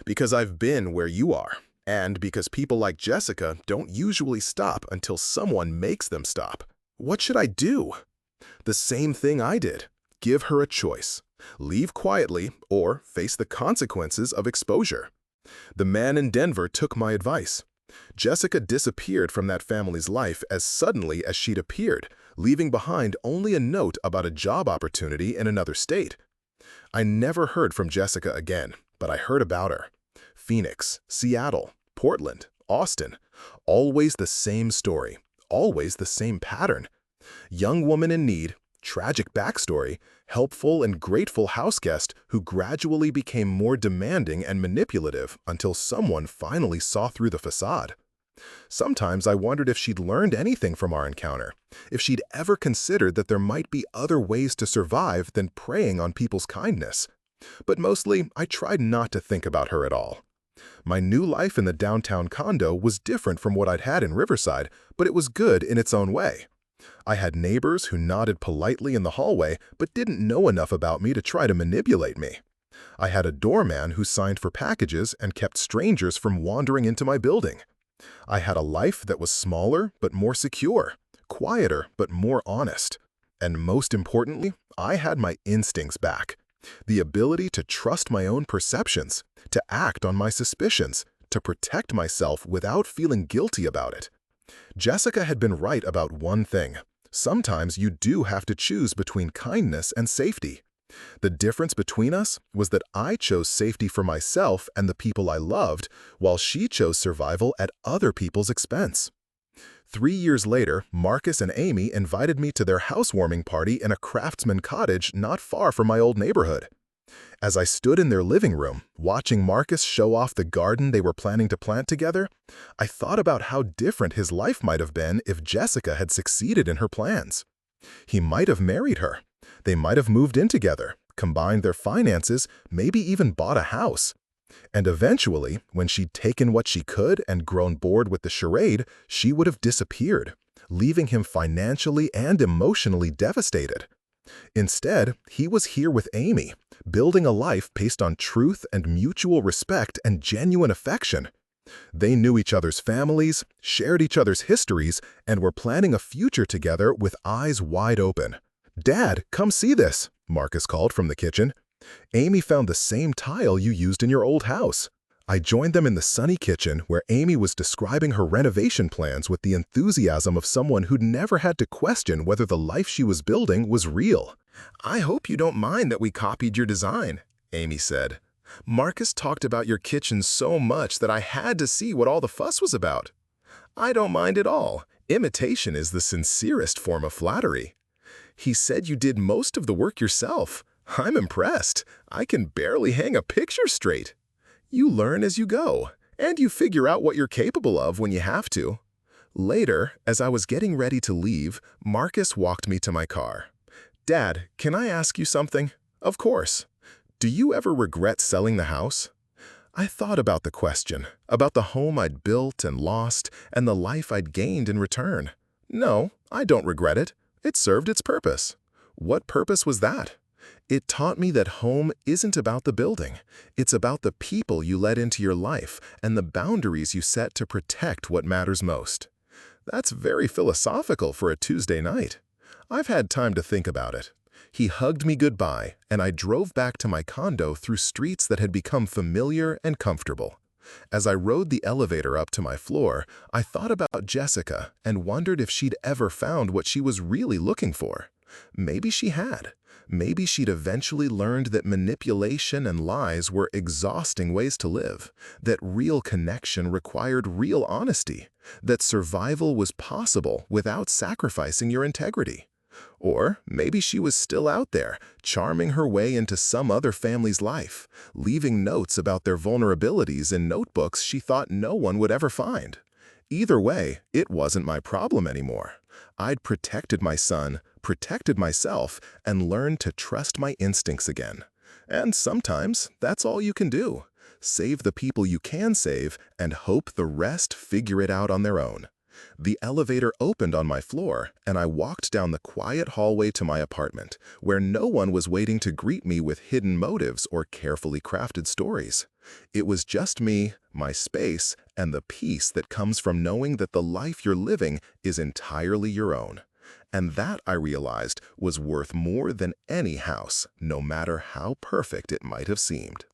"Because I've been where you are, and because people like Jessica don't usually stop until someone makes them stop." "What should I do?" "The same thing I did. Give her a choice. Leave quietly or face the consequences of exposure." The man in Denver took my advice. Jessica disappeared from that family's life as suddenly as she'd appeared, leaving behind only a note about a job opportunity in another state. I never heard from Jessica again, but I heard about her. Phoenix, Seattle, Portland, Austin. Always the same story, always the same pattern. Young woman in need, tragic backstory, helpful and grateful houseguest who gradually became more demanding and manipulative until someone finally saw through the facade. Sometimes I wondered if she'd learned anything from our encounter, if she'd ever considered that there might be other ways to survive than preying on people's kindness. But mostly, I tried not to think about her at all. My new life in the downtown condo was different from what I'd had in Riverside, but it was good in its own way. I had neighbors who nodded politely in the hallway but didn't know enough about me to try to manipulate me. I had a doorman who signed for packages and kept strangers from wandering into my building. I had a life that was smaller but more secure, quieter but more honest. And most importantly, I had my instincts back. The ability to trust my own perceptions, to act on my suspicions, to protect myself without feeling guilty about it. Jessica had been right about one thing. Sometimes you do have to choose between kindness and safety. The difference between us was that I chose safety for myself and the people I loved, while she chose survival at other people's expense. 3 years later, Marcus and Amy invited me to their housewarming party in a craftsman cottage not far from my old neighborhood. As I stood in their living room, watching Marcus show off the garden they were planning to plant together, I thought about how different his life might have been if Jessica had succeeded in her plans. He might have married her. They might have moved in together, combined their finances, maybe even bought a house. And eventually, when she'd taken what she could and grown bored with the charade, she would have disappeared, leaving him financially and emotionally devastated. Instead, he was here with Amy, building a life based on truth and mutual respect and genuine affection. They knew each other's families, shared each other's histories, and were planning a future together with eyes wide open. "Dad, come see this," Marcus called from the kitchen. "Amy found the same tile you used in your old house." I joined them in the sunny kitchen where Amy was describing her renovation plans with the enthusiasm of someone who'd never had to question whether the life she was building was real. "I hope you don't mind that we copied your design," Amy said. "Marcus talked about your kitchen so much that I had to see what all the fuss was about." "I don't mind at all. Imitation is the sincerest form of flattery." "He said you did most of the work yourself. I'm impressed. I can barely hang a picture straight." "You learn as you go, and you figure out what you're capable of when you have to." Later, as I was getting ready to leave, Marcus walked me to my car. "Dad, can I ask you something?" "Of course." "Do you ever regret selling the house?" I thought about the question, about the home I'd built and lost, and the life I'd gained in return. "No, I don't regret it. It served its purpose." "What purpose was that?" "It taught me that home isn't about the building. It's about the people you let into your life and the boundaries you set to protect what matters most." "That's very philosophical for a Tuesday night." "I've had time to think about it." He hugged me goodbye, and I drove back to my condo through streets that had become familiar and comfortable. As I rode the elevator up to my floor, I thought about Jessica and wondered if she'd ever found what she was really looking for. Maybe she had. Maybe she'd eventually learned that manipulation and lies were exhausting ways to live, that real connection required real honesty, that survival was possible without sacrificing your integrity. Or maybe she was still out there, charming her way into some other family's life, leaving notes about their vulnerabilities in notebooks she thought no one would ever find. Either way, it wasn't my problem anymore. I'd protected my son, protected myself, and learned to trust my instincts again. And sometimes that's all you can do. Save the people you can save and hope the rest figure it out on their own. The elevator opened on my floor, and I walked down the quiet hallway to my apartment, where no one was waiting to greet me with hidden motives or carefully crafted stories. It was just me, my space, and the peace that comes from knowing that the life you're living is entirely your own. And that, I realized, was worth more than any house, no matter how perfect it might have seemed.